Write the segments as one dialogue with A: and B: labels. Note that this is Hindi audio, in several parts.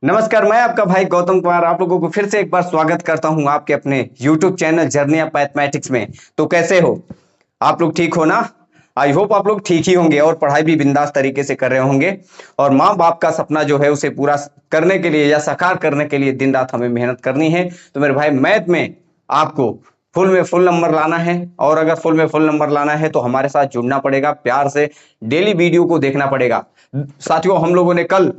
A: नमस्कार, मैं आपका भाई गौतम कुमार आप लोगों को फिर से एक बार स्वागत करता हूं आपके अपने YouTube channel journey of mathematics में। तो कैसे हो आप लोग? ठीक हो ना? आई होप आप लोग ठीक ही होंगे और पढ़ाई भी बिंदास तरीके से कर रहे होंगे। और माँ बाप का सपना जो है उसे पूरा करने के लिए या साकार करने के लिए दिन रात हमें मेहनत करनी है। तो मेरे भाई, मैथ में आपको फुल में फुल नंबर लाना है, और अगर फुल में फुल नंबर लाना है तो हमारे साथ जुड़ना पड़ेगा, प्यार से डेली वीडियो को देखना पड़ेगा। साथियों, हम लोगों ने कल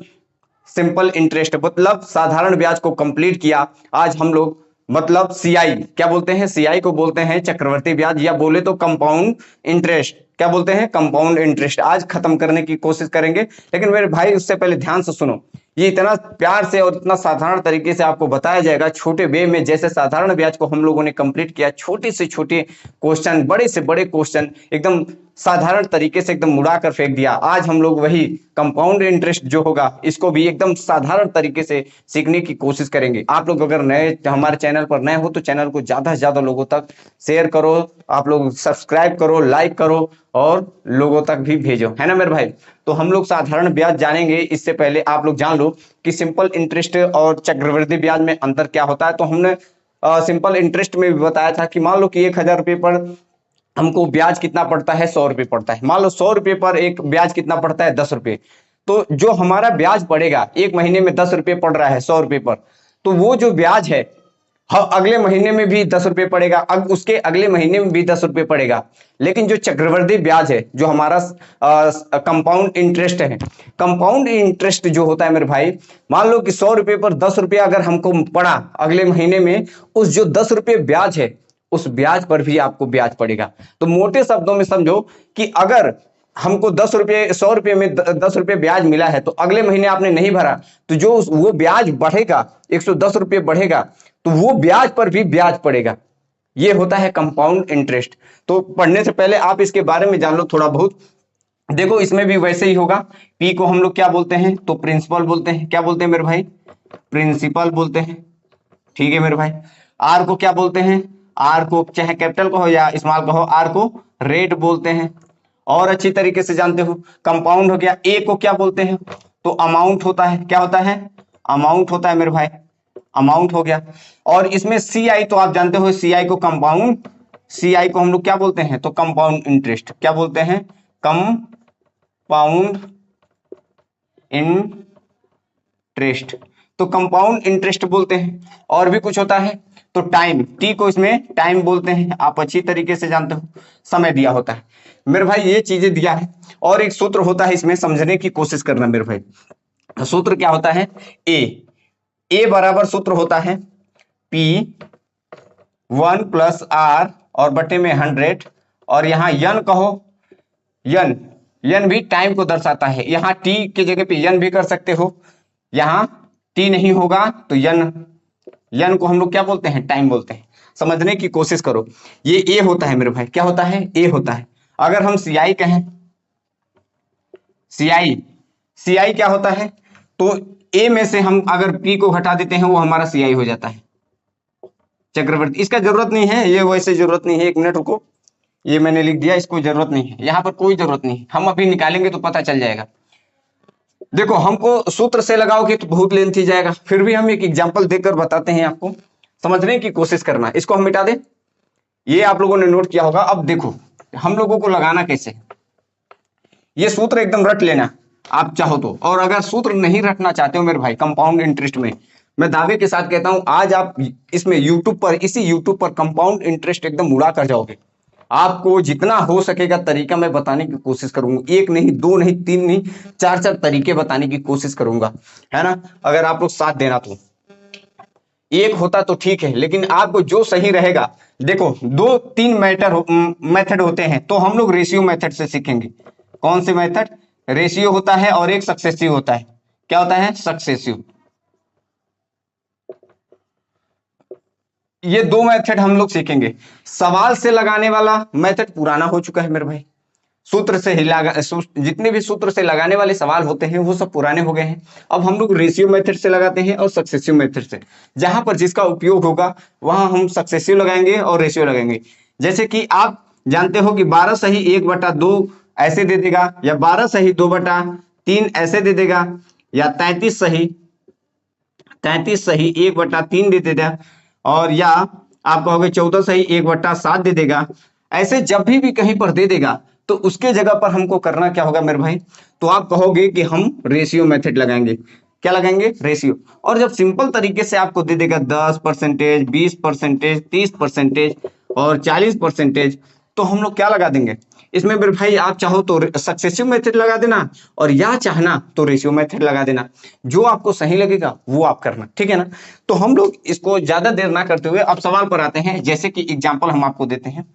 A: सिंपल इंटरेस्ट मतलब साधारण ब्याज को कंप्लीट किया। आज हम लोग मतलब सीआई क्या बोलते हैं? सीआई को बोलते हैं चक्रवर्ती ब्याज, या बोले तो कंपाउंड इंटरेस्ट। क्या बोलते हैं? Compound interest. आज खत्म करने की कोशिश करेंगे। लेकिन मेरे भाई, उससे पहले ध्यान से सुनो। ये इतना प्यार से और इतना साधारण तरीके से आपको बताया जाएगा, छोटे वे में। जैसे साधारण ब्याज को हम लोगों ने कंप्लीट किया, छोटे से छोटे क्वेश्चन, बड़े से बड़े क्वेश्चन एकदम साधारण तरीके से एकदम मुड़ा कर फेंक दिया। आज हम लोग वही कंपाउंड इंटरेस्ट जो होगा इसको भी एकदम साधारण तरीके से सीखने की कोशिश करेंगे। आप लोग अगर नए हमारे चैनल पर नए हो तो चैनल को ज्यादा से ज्यादा लोगों तक शेयर करो, आप लोग सब्सक्राइब करो, लाइक करो और लोगों तक भी भेजो, है ना मेरे भाई? तो हम लोग साधारण ब्याज जानेंगे। इससे पहले आप लोग जान लो कि सिंपल इंटरेस्ट और चक्रवृद्धि ब्याज में अंतर क्या होता है। तो हमने सिंपल इंटरेस्ट में भी बताया था कि मान लो कि 1,000 रुपये पर हमको ब्याज कितना पड़ता है? 100 रुपये पड़ता है। मान लो 100 रुपये पर एक ब्याज कितना पड़ता है? 10 रुपये। तो जो हमारा ब्याज पड़ेगा एक महीने में 10 रुपये पड़ रहा है 100 रुपये पर, तो वो जो ब्याज है अगले महीने में भी 10 रुपये पड़ेगा, अब उसके अगले महीने में भी 10 रुपये पड़ेगा। लेकिन जो चक्रवृद्धि ब्याज है, जो हमारा कंपाउंड इंटरेस्ट है, कंपाउंड इंटरेस्ट जो होता है मेरे भाई, मान लो कि 100 रुपये पर 10 रुपया अगर हमको पड़ा अगले महीने में, उस जो 10 रुपये ब्याज है उस ब्याज पर भी आपको ब्याज पड़ेगा। तो मोटे शब्दों में समझो कि अगर हमको 10 रुपये 100 रुपये में 10 रुपये ब्याज मिला है, तो अगले महीने आपने नहीं भरा, तो जो वो ब्याज बढ़ेगा 110 रुपये बढ़ेगा, तो वो ब्याज पर भी ब्याज पड़ेगा। ये होता है कंपाउंड इंटरेस्ट। तो पढ़ने से पहले आप इसके बारे में जान लो थोड़ा बहुत। देखो, इसमें भी वैसे ही होगा। पी को हम लोग क्या बोलते हैं? तो प्रिंसिपल बोलते हैं। क्या बोलते हैं मेरे भाई? प्रिंसिपल बोलते हैं। ठीक है मेरे भाई। आर को क्या बोलते हैं? आर को चाहे कैपिटल कहो या स्मॉल कहो, आर को रेट बोलते हैं। और अच्छी तरीके से जानते हो। कंपाउंड हो गया। ए को क्या बोलते हैं? तो अमाउंट होता है। क्या होता है? अमाउंट होता है मेरे भाई। अमाउंट हो गया। और इसमें सी आई तो आप जानते हो, सी आई को कंपाउंड, सी आई को हम लोग क्या बोलते हैं? तो कंपाउंड इंटरेस्ट। क्या बोलते हैं? Compound interest. तो कंपाउंड इंटरेस्ट बोलते हैं। और भी कुछ होता है तो टाइम, टी को इसमें टाइम बोलते हैं। आप अच्छी तरीके से जानते हो, समय दिया होता है मेरे भाई। ये चीजें दिया है। और एक सूत्र होता है, इसमें समझने की कोशिश करना मेरे भाई। सूत्र क्या होता है? ए बराबर सूत्र होता है पी 1 + R और बटे में 100। और यहां यन कहो, यन, यन भी टाइम को दर्शाता है। यहां टी की जगह पे यन भी कर सकते हो। यहां टी नहीं होगा तो यन, यन को हम लोग क्या बोलते हैं? टाइम बोलते हैं। समझने की कोशिश करो। ये ए होता है मेरे भाई। क्या होता है? ए होता है। अगर हम सीआई कहें, सीआई, सीआई क्या होता है? तो ए में से हम अगर पी को घटा देते हैं वो हमारा सीआई हो जाता है, चक्रवर्ती। इसका जरूरत नहीं है, ये वैसे जरूरत नहीं है। एक मिनट रुको, ये मैंने लिख दिया, इसको जरूरत नहीं है, यहाँ पर कोई जरूरत नहीं है। हम अभी निकालेंगे तो पता चल जाएगा। देखो, हमको सूत्र से लगाओगे तो बहुत लेंथी जाएगा, फिर भी हम एक एग्जांपल देकर बताते हैं आपको, समझने की कोशिश करना। इसको हम मिटा दें, ये आप लोगों ने नोट किया होगा। अब देखो हम लोगों को लगाना कैसे। ये सूत्र एकदम रट लेना आप चाहो तो। और अगर सूत्र नहीं रटना चाहते हो मेरे भाई कंपाउंड इंटरेस्ट में, मैं दावे के साथ कहता हूं आज आप इसमें यूट्यूब पर, इसी यूट्यूब पर कंपाउंड इंटरेस्ट एकदम उड़ा कर जाओगे। आपको जितना हो सकेगा तरीका मैं बताने की कोशिश करूंगा। एक नहीं, दो नहीं, तीन नहीं, चार चार तरीके बताने की कोशिश करूंगा, है ना? अगर आप लोग साथ देना तो। एक होता तो ठीक है, लेकिन आपको जो सही रहेगा। देखो, 2-3 मेथड होते हैं, तो हम लोग रेशियो मेथड से सीखेंगे। कौन से मेथड? रेशियो होता है और एक सक्सेसिव होता है। क्या होता है? सक्सेसिव। ये दो मेथड हम लोग सीखेंगे। सवाल से लगाने वाला मेथड पुराना हो चुका है मेरे भाई। सूत्र से ही जितने भी सूत्र से लगाने वाले सवाल होते हैं वो सब पुराने हो गए हैं। अब हम लोग रेशियो मेथड से लगाते हैं और सक्सेसिव मेथड से। जहां पर जिसका उपयोग होगा वहां हम सक्सेसिव लगाएंगे और रेशियो लगाएंगे। जैसे कि आप जानते हो कि 12 सही 1/2 ऐसे दे देगा, या 12 सही 2/3 ऐसे दे देगा, या 33 सही 33 सही 1/3 दे देगा, और या आप कहोगे 14 सही 1/7 दे देगा। ऐसे जब भी कहीं पर दे देगा तो उसके जगह पर हमको करना क्या होगा मेरे भाई, तो आप कहोगे कि हम रेशियो मेथड लगाएंगे। क्या लगाएंगे? रेशियो। और जब सिंपल तरीके से आपको दे देगा 10%, 20%, 30% और 40%, तो हम लोग क्या लगा देंगे इसमें मेरे भाई, आप चाहो तो सक्सेसिव मेथड लगा देना, और या चाहना तो रेशियो मेथड लगा देना। जो आपको सही लगेगा वो आप करना, ठीक है ना। तो हम लोग इसको ज्यादा देर ना करते हुए अब सवाल पर आते हैं। जैसे कि एग्जाम्पल हम आपको देते हैं,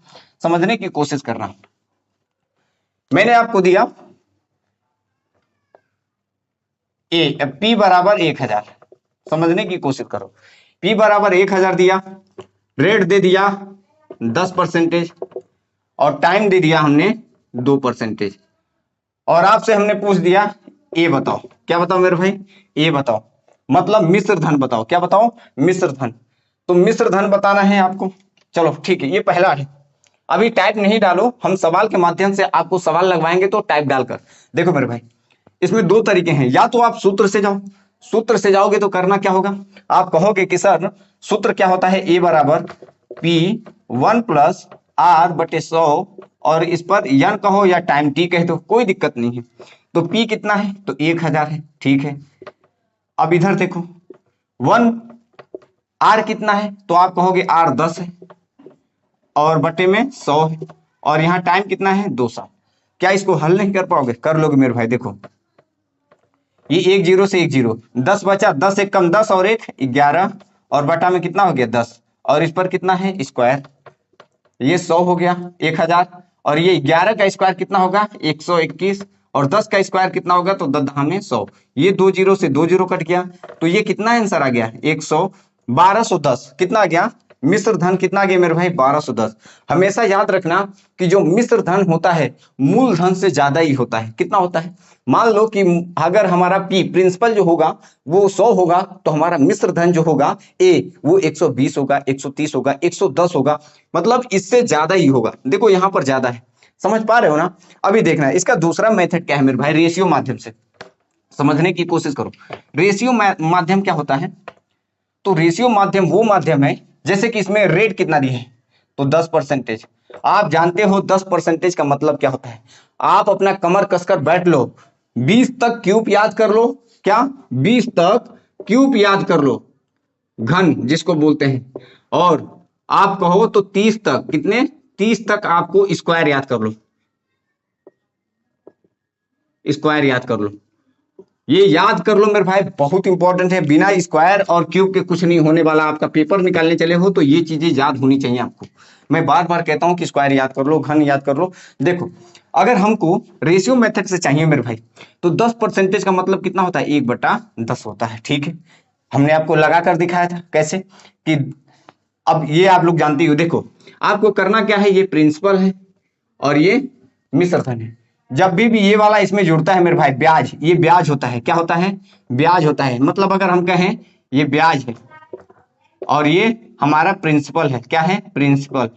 A: समझने की कोशिश करना। मैंने आपको दिया P बराबर 1000, समझने की कोशिश करो। P बराबर 1000 दिया, रेट दे दिया 10%, और टाइम दे दिया हमने 2%, और आपसे हमने पूछ दिया ए बताओ। क्या बताओ मेरे भाई? ए बताओ, मतलब मिश्र धन बताओ। क्या बताओ? मिश्र धन। तो मिश्र धन बताना है आपको। चलो ठीक है, ये पहला है। अभी टाइप नहीं डालो, हम सवाल के माध्यम से आपको सवाल लगवाएंगे, तो टाइप डालकर देखो मेरे भाई। इसमें दो तरीके हैं, या तो आप सूत्र से जाओ। सूत्र से जाओगे तो करना क्या होगा, आप कहोगे कि सर सूत्र क्या होता है, ए बराबर P1+R/100, और इस पर यन कहो या टाइम टी कह दो, कोई दिक्कत नहीं है। तो P कितना है, तो 1000 है, ठीक है। अब इधर देखो 1, R कितना है, तो आप कहोगे R 10 है, और बटे में 100 है, और यहाँ टाइम कितना है 200। क्या इसको हल नहीं कर पाओगे? कर लोगे मेरे भाई। देखो ये 1 0 से 1 0, 10 बचा, 10 एक कम 10 और 1 11, और बटा में कितना हो गया 10, और इस पर कितना है स्क्वायर, ये 100 हो गया 1000, और ये 11 का स्क्वायर कितना होगा 121, और 10 का स्क्वायर कितना होगा, तो 10 में 100। ये 2 0 से 2 0 कट गया, तो ये कितना आंसर आ गया 100, 1210 कितना आ गया, मिश्र धन कितना आ गया मेरे भाई 1210। हमेशा याद रखना कि जो मिश्र धन होता है मूल धन से ज्यादा ही होता है। कितना होता है? मान लो कि अगर हमारा पी प्रिंसिपल जो होगा वो 100 होगा, तो हमारा मिश्र धन जो होगा ए वो 120 होगा, 130 होगा, 110 होगा, मतलब इससे ज्यादा ही होगा। देखो यहां पर ज्यादा है, समझ पा रहे हो ना। अभी देखना है इसका दूसरा मेथड क्या है मेरे भाई, रेशियो माध्यम से समझने की कोशिश करो। रेशियो माध्यम क्या होता है, तो रेशियो माध्यम वो माध्यम है, जैसे कि इसमें रेट कितना दिए है, तो 10%। आप जानते हो 10% का मतलब क्या होता है, आप अपना कमर कसकर बैठ लो, 20 तक क्यूब याद कर लो। क्या? 20 तक क्यूब याद कर लो, घन जिसको बोलते हैं, और आप कहो तो 30 तक, कितने 30 तक आपको स्क्वायर याद कर लो, स्क्वायर याद कर लो। ये याद कर लो मेरे भाई, बहुत इंपॉर्टेंट है। बिना स्क्वायर और क्यूब के कुछ नहीं होने वाला। आपका पेपर निकालने चले हो तो ये चीजें याद होनी चाहिए आपको। मैं बार बार कहता हूं कि स्क्वायर याद कर लो, घन याद कर लो। देखो अगर हमको रेशियो मेथड से चाहिए मेरे भाई, तो 10% का मतलब कितना होता है, 1/10 होता है, ठीक है। हमने आपको लगा कर दिखाया था कैसे, कि अब ये आप लोग जानते हो। देखो आपको करना क्या है, ये प्रिंसिपल है और ये मिश्र धन है। जब भी ये वाला इसमें जुड़ता है मेरे भाई ब्याज, ये ब्याज होता है। क्या होता है? ब्याज होता है। मतलब अगर हम कहें ये ब्याज है और ये हमारा प्रिंसिपल है, क्या है? प्रिंसिपल।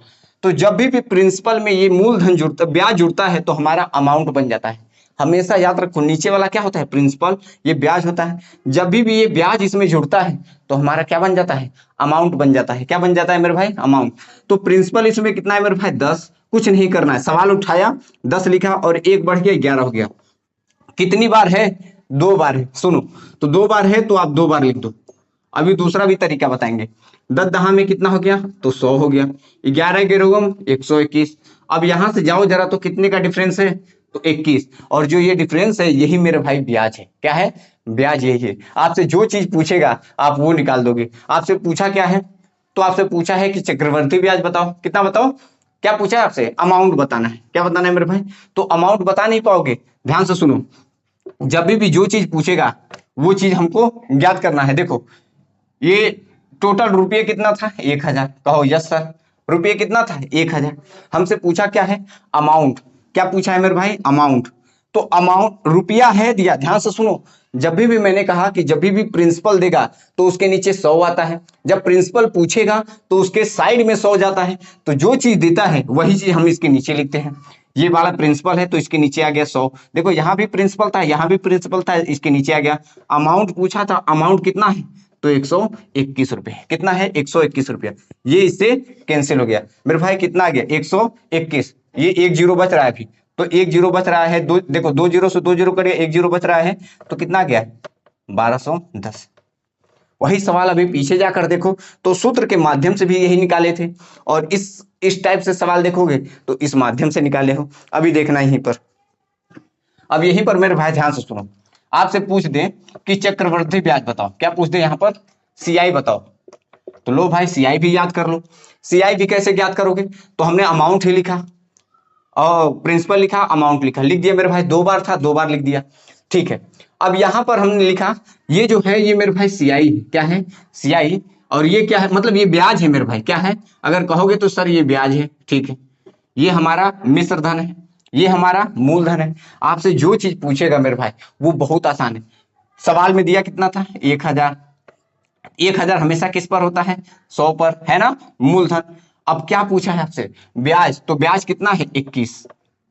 A: तो जब भी प्रिंसिपल में ये मूलधन जुड़ता, ब्याज जुड़ता है, तो हमारा अमाउंट बन जाता है। हमेशा याद रखो, नीचे वाला क्या होता है? प्रिंसिपल, ये ब्याज होता है। जब भी ये ब्याज इसमें जुड़ता है तो हमारा क्या बन जाता है? अमाउंट बन जाता है। क्या बन जाता है मेरे भाई? अमाउंट। तो प्रिंसिपल इसमें कितना है मेरे भाई? 10। कुछ नहीं करना है, सवाल उठाया 10 लिखा और 1 बढ़ गया 11 हो गया। कितनी बार है? 2 बार है। सुनो, तो 2 बार है तो आप 2 बार लिख दो। अभी दूसरा भी तरीका बताएंगे। 10 दहा में कितना हो गया? तो 100 हो गया। 11 गेरोगम 121। अब यहां से जाओ जरा, तो कितने का डिफरेंस है? तो 21। और जो ये डिफरेंस है यही मेरे भाई ब्याज है। क्या है? ब्याज यही है। आपसे जो चीज पूछेगा आप वो निकाल दोगे। आपसे पूछा क्या है? तो आपसे पूछा है कि चक्रवर्ती ब्याज बताओ। कितना बताओ? क्या पूछा है आपसे? अमाउंट बताना है। क्या बताना है मेरे भाई? तो अमाउंट बता नहीं पाओगे। ध्यान से सुनो, जब भी जो चीज पूछेगा वो चीज हमको याद करना है। देखो ये टोटल रुपये कितना था? 1000। कहो यस सर। रुपये कितना था? 1000। हमसे पूछा क्या है? अमाउंट। क्या पूछा है मेरे भाई? अमाउंट। तो अमाउंट रुपया है दिया। ध्यान से सुनो, जब भी मैंने कहा कि जब भी प्रिंसिपल देगा तो उसके नीचे 100 आता है। जब प्रिंसिपल पूछेगा तो उसके साइड में 100 जाता है। तो जो चीज देता है वही चीज हम इसके नीचे लिखते हैं। ये वाला प्रिंसिपल है तो इसके नीचे आ गया 100। देखो यहां भी प्रिंसिपल था, यहां भी प्रिंसिपल था, इसके नीचे आ गया। अमाउंट पूछा था, अमाउंट कितना है? तो 121 रुपये। कितना है? 121 रुपया। ये इससे कैंसिल हो गया मेरे भाई। कितना आ गया? 121। ये एक जीरो बच रहा है अभी, तो एक जीरो बच रहा है। दो देखो, दो जीरो से दो जीरो करिए, एक जीरो बच रहा है, तो कितना आ गया? 1210। वही सवाल अभी पीछे जाकर देखो तो सूत्र के माध्यम से भी यही निकाले थे, और इस टाइप से सवाल देखोगे तो इस माध्यम से निकाले हो। अभी देखना यहीं पर, अब यहीं पर मेरे भाई ध्यान से सुनो। आपसे पूछ दे कि चक्रवृद्धि ब्याज बताओ, क्या पूछ दे यहाँ पर? सीआई बताओ, तो लो भाई सीआई भी याद कर लो। सीआई भी कैसे याद करोगे? तो हमने अमाउंट ही लिखा और प्रिंसिपल लिखा, अमाउंट लिखा, लिख दिया मेरे भाई। दो बार था, दो बार लिख दिया, ठीक है। अब यहां पर हमने लिखा ये जो है ये मेरे भाई सीआई है। क्या है? सीआई। और ये क्या है? मतलब ये ब्याज है मेरे भाई। क्या है? अगर कहोगे तो सर ये ब्याज है, ठीक है। ये हमारा मिश्र धन है, ये हमारा मूलधन है। आपसे जो चीज पूछेगा मेरे भाई वो बहुत आसान है। सवाल में दिया कितना था? 1000। 1000 हमेशा किस पर होता है? 100 पर, है ना, मूलधन। अब क्या पूछा है आपसे? ब्याज। तो ब्याज कितना है? 21।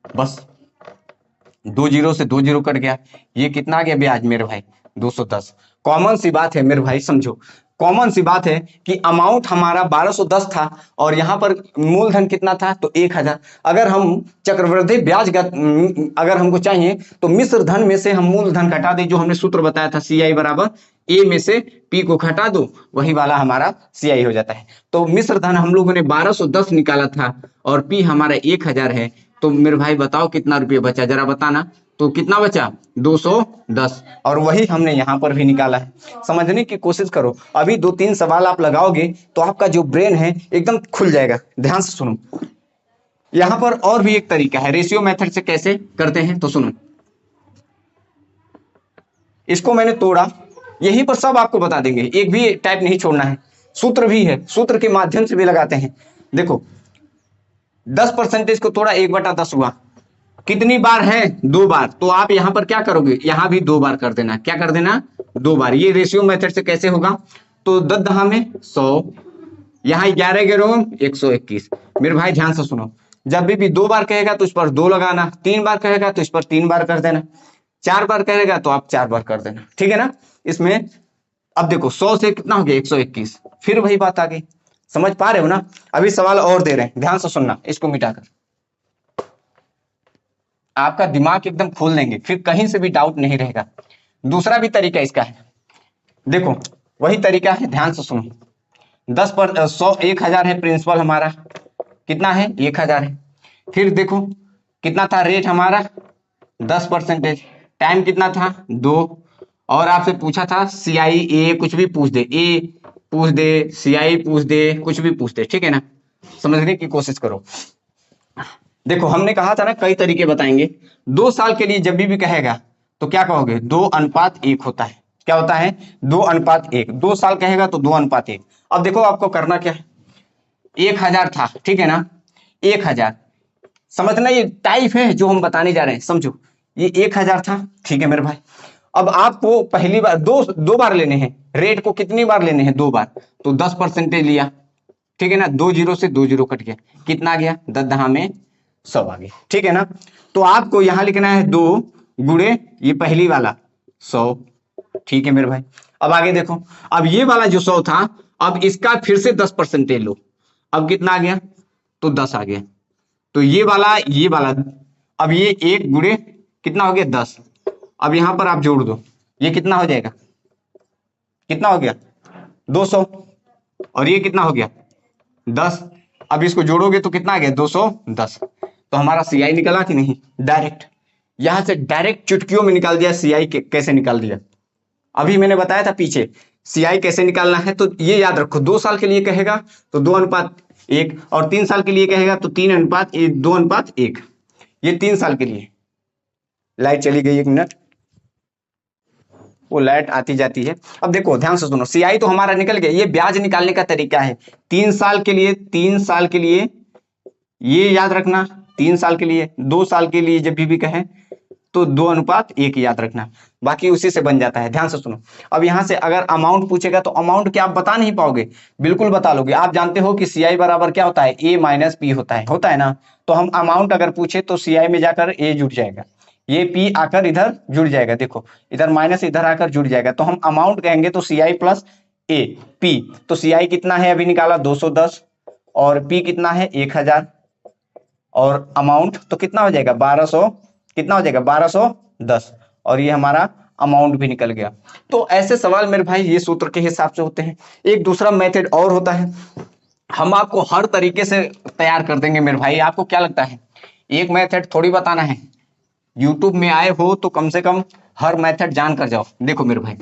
A: बस दो जीरो से दो जीरो कट गया, ये कितना आ गया ब्याज मेरे भाई? 210। कॉमन सी बात है मेरे भाई, समझो कॉमन सी बात है कि अमाउंट हमारा 1210 था और यहां पर मूलधन कितना था? तो 1000। अगर हम चक्रवृद्धि ब्याज अगर हमको चाहिए तो मिश्र धन में से हम मूलधन घटा दें, जो हमने सूत्र बताया था सीआई बराबर ए में से पी को घटा दो, वही वाला हमारा सीआई हो जाता है। तो मिश्र धन हम लोगों ने 1210 निकाला था और पी हमारा 1000 है। तो मेरे भाई बताओ कितना रुपये बचा, जरा बताना। तो कितना बचा? 210। और वही हमने यहां पर भी निकाला है। समझने की कोशिश करो, अभी दो तीन सवाल आप लगाओगे तो आपका जो ब्रेन है एकदम खुल जाएगा। ध्यान से सुनो, यहां पर और भी एक तरीका है, रेशियो मेथड से कैसे करते हैं, तो सुनो। इसको मैंने तोड़ा, यहीं पर सब आपको बता देंगे, एक भी टाइप नहीं छोड़ना है। सूत्र भी है, सूत्र के माध्यम से भी लगाते हैं। देखो 10% को तोड़ा 1/10 हुआ, कितनी बार है? 2 बार। तो आप यहां पर क्या करोगे? यहां भी 2 बार कर देना। क्या कर देना? 2 बार। ये रेशियो मेथड से कैसे होगा? तो 10 दहा में 100, यहां 11 गेरो 121। मेरे भाई ध्यान से सुनो, जब भी 2 बार कहेगा तो इस पर 2 लगाना, 3 बार कहेगा तो इस पर 3 बार कर देना, 4 बार कहेगा तो आप 4 बार कर देना, ठीक है ना। इसमें अब देखो 100 से कितना हो गया? 121। फिर वही बात आ गई, समझ पा रहे हो ना। अभी सवाल और दे रहे हैं, ध्यान से सुनना, इसको मिटाकर आपका दिमाग एकदम खोल देंगे, फिर कहीं से भी डाउट नहीं रहेगा। दूसरा भी तरीका इसका है, देखो वही तरीका है, ध्यान से सुनो। 10 पर 100, 1000 है प्रिंसिपल हमारा, कितना है? 1000 है। फिर देखो कितना था रेट हमारा? 10%। टाइम कितना था? 2। और आपसे पूछा था सीआई ए, कुछ भी पूछ दे, ए पूछ दे, सीआई पूछ दे, कुछ भी पूछ दे, ठीक है ना। समझने की कोशिश करो। देखो हमने कहा था ना कई तरीके बताएंगे। 2 साल के लिए जब भी कहेगा तो क्या कहोगे? 2:1 होता है। क्या होता है? 2:1। 2 साल कहेगा तो 2:1। अब देखो आपको करना क्या है, 1000 था, ठीक है ना, 1000 समझना, ये टाइप है जो हम बताने जा रहे हैं, समझो। ये 1000 था, ठीक है मेरे भाई। अब आपको पहली बार दो बार लेने हैं, रेट को कितनी बार लेने हैं? 2 बार। तो 10% लिया, ठीक है ना, 2 जीरो से 2 जीरो कट गया, कितना आ गया? 10 दहा में 100 आ गया, ठीक है ना। तो आपको यहां लिखना है 2 गुणे ये पहली वाला 100, ठीक है मेरे भाई। अब आगे देखो, अब ये वाला जो 100 था, अब इसका फिर से 10% लो, अब कितना आ गया? तो 10 आ गया। तो ये वाला अब ये 1 गुणे कितना हो गया? 10। अब यहां पर आप जोड़ दो, ये कितना हो जाएगा? कितना हो गया? 200। और ये कितना हो गया? 10। अब इसको जोड़ोगे तो कितना आ गया? 210। तो हमारा सीआई निकला कि नहीं? डायरेक्ट यहां से डायरेक्ट चुटकियों में निकाल दिया। सीआई कैसे निकाल दिया अभी मैंने बताया था पीछे, सीआई कैसे निकालना है। तो ये याद रखो, 2 साल के लिए कहेगा तो 2:1, और 3 साल के लिए कहेगा तो 2:1। ये 3 साल के लिए। लाइट चली गई, 1 मिनट, वो लाइट आती जाती है। अब देखो ध्यान से सुनो, सीआई तो हमारा निकल गया, ये ब्याज निकालने का तरीका है। 3 साल के लिए, 3 साल के लिए ये याद रखना, 3 साल के लिए, 2 साल के लिए जब भी कहें तो 2:1 याद रखना, बाकी उसी से बन जाता है। ध्यान से सुनो, अब यहां से अगर अमाउंट पूछेगा तो अमाउंट क्या आप बता नहीं पाओगे? बिल्कुल बता लोगे। आप जानते हो कि सीआई बराबर क्या होता है? ए माइनस पी होता है ना। तो हम अमाउंट अगर पूछे तो सीआई में जाकर ए जुड़ जाएगा, ये पी आकर इधर जुड़ जाएगा, देखो इधर माइनस इधर आकर जुड़ जाएगा। तो हम अमाउंट कहेंगे तो सीआई प्लस ए पी, तो सी आई कितना है अभी निकाला 210 और पी कितना है 1000 और अमाउंट तो कितना हो जाएगा 1200, कितना हो जाएगा 1210 और ये हमारा अमाउंट भी निकल गया। तो ऐसे सवाल मेरे भाई ये सूत्र के हिसाब से होते हैं। एक दूसरा मेथड और होता है, हम आपको हर तरीके से तैयार कर देंगे मेरे भाई। आपको क्या लगता है एक मेथड थोड़ी बताना है, यूट्यूब में आए हो तो कम से कम हर मेथड जान कर जाओ। देखो मेरे भाई,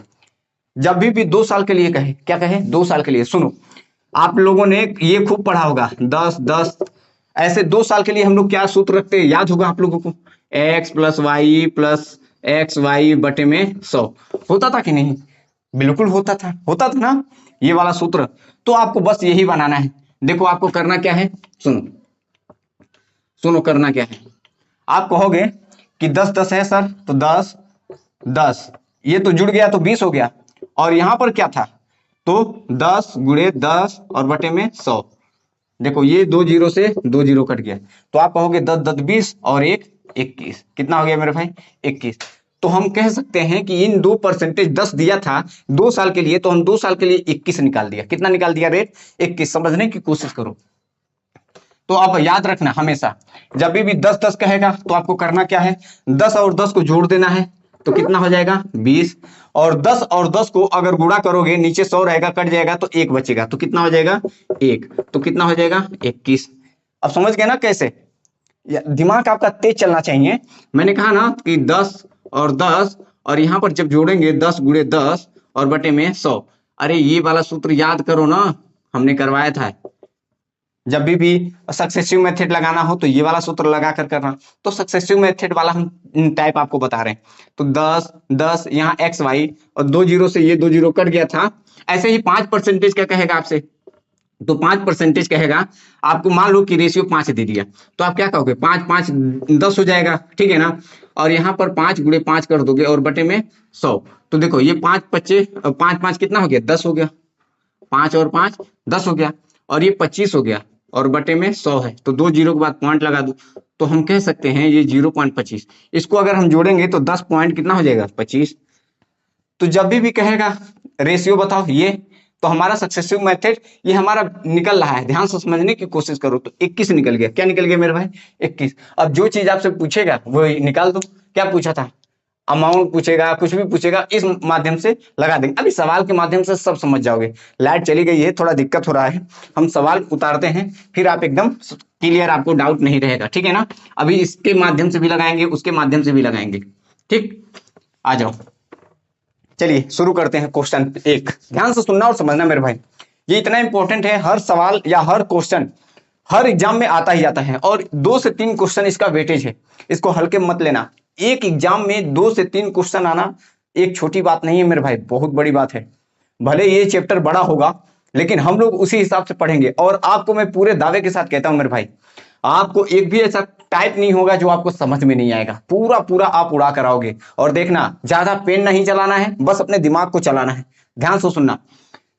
A: जब भी 2 साल के लिए कहे, क्या कहे 2 साल के लिए, सुनो आप लोगों ने ये खूब पढ़ा होगा 10 10, ऐसे 2 साल के लिए हम लोग क्या सूत्र रखते हैं याद होगा आप लोगों को, x प्लस एक्स वाई बटे में 100 होता था कि नहीं, बिल्कुल होता था ना ये वाला सूत्र। तो आपको बस यही बनाना है। देखो आपको करना क्या है, सुनो सुनो करना क्या है, आप कहोगे कि 10 10 है सर, तो 10 10 ये तो जुड़ गया तो 20 हो गया और यहां पर क्या था तो 10 गुणे 10 और बटे में 100। देखो ये 2 जीरो से 2 जीरो कट गया तो आप कहोगे 10 10 20 और 1 21, कितना हो गया मेरे भाई 21। तो हम कह सकते हैं कि इन 2% 10 दिया था 2 साल के लिए, तो हम 2 साल के लिए 21 निकाल दिया। कितना निकाल दिया रेट 21। समझने की कोशिश करो। तो आप याद रखना हमेशा जब भी 10 10 कहेगा तो आपको करना क्या है, 10 और 10 को जोड़ देना है तो कितना हो जाएगा 20 और 10 और 10 को अगर गुणा करोगे नीचे 100 रहेगा कट जाएगा तो 1 बचेगा तो कितना हो जाएगा 1, तो कितना हो जाएगा 21। अब समझ गए ना कैसे, दिमाग आपका तेज चलना चाहिए। मैंने कहा ना कि 10 और 10 और यहां पर जब जोड़ेंगे 10 गुणे 10 और बटे में 100, अरे ये वाला सूत्र याद करो ना, हमने करवाया था। जब भी सक्सेसिव मेथड लगाना हो तो ये वाला सूत्र लगा कर करना। तो सक्सेसिव मेथड वाला हम टाइप आपको बता रहे हैं। तो 10 10 यहाँ एक्स वाई और 2 जीरो से ये 2 जीरो कट गया था। ऐसे ही 5% क्या कहेगा आपसे, तो 5% कहेगा आपको, मान लो कि रेशियो 5 दे दिया तो आप क्या कहोगे 5 5 10 हो जाएगा, ठीक है ना। और यहाँ पर 5 गुणे 5 कर दोगे और बटे में 100। तो देखो ये 5 25 5 5 कितना हो गया 10 हो गया, 5 और 5 10 हो गया और ये 25 हो गया और बटे में 100 है। तो 2 जीरो के बाद पॉइंट लगा दो तो हम कह सकते हैं ये 0.25। इसको अगर हम जोड़ेंगे तो 10 पॉइंट कितना हो जाएगा 25। तो जब भी कहेगा रेशियो बताओ ये, तो हमारा सक्सेसिव मेथड ये हमारा निकल रहा है। ध्यान से समझने की कोशिश करो। तो 21 निकल गया। क्या निकल गया मेरे भाई 21। अब जो चीज आपसे पूछेगा वो निकाल दो। क्या पूछा था, अमाउंट पूछेगा, कुछ भी पूछेगा, इस माध्यम से लगा देंगे। अभी सवाल के माध्यम से सब समझ जाओगे। लाइट चली गई है, थोड़ा दिक्कत हो रहा है, हम सवाल उतारते हैं फिर आप एकदम क्लियर, आपको डाउट नहीं रहेगा, ठीक है ना। अभी इसके माध्यम से भी लगाएंगे, उसके माध्यम से भी लगाएंगे, ठीक। आ जाओ, चलिए शुरू करते हैं। क्वेश्चन 1 ध्यान से सुनना और समझना मेरे भाई, ये इतना इंपॉर्टेंट है। हर सवाल या हर क्वेश्चन हर एग्जाम में आता ही आता है और 2 से 3 क्वेश्चन इसका वेटेज है, इसको हल्के मत लेना। एक एग्जाम में 2 से 3 क्वेश्चन आना एक छोटी बात नहीं है मेरे भाई, बहुत बड़ी बात है। भले ये चैप्टर बड़ा होगा लेकिन हम लोग उसी हिसाब से पढ़ेंगे। और आपको मैं पूरे दावे के साथ कहता हूं मेरे भाई, आपको एक भी ऐसा टाइप नहीं होगा जो आपको समझ में नहीं आएगा। पूरा पूरा आप उड़ा कर आओगे। और देखना ज्यादा पेन नहीं चलाना है, बस अपने दिमाग को चलाना है। ध्यान से सुनना,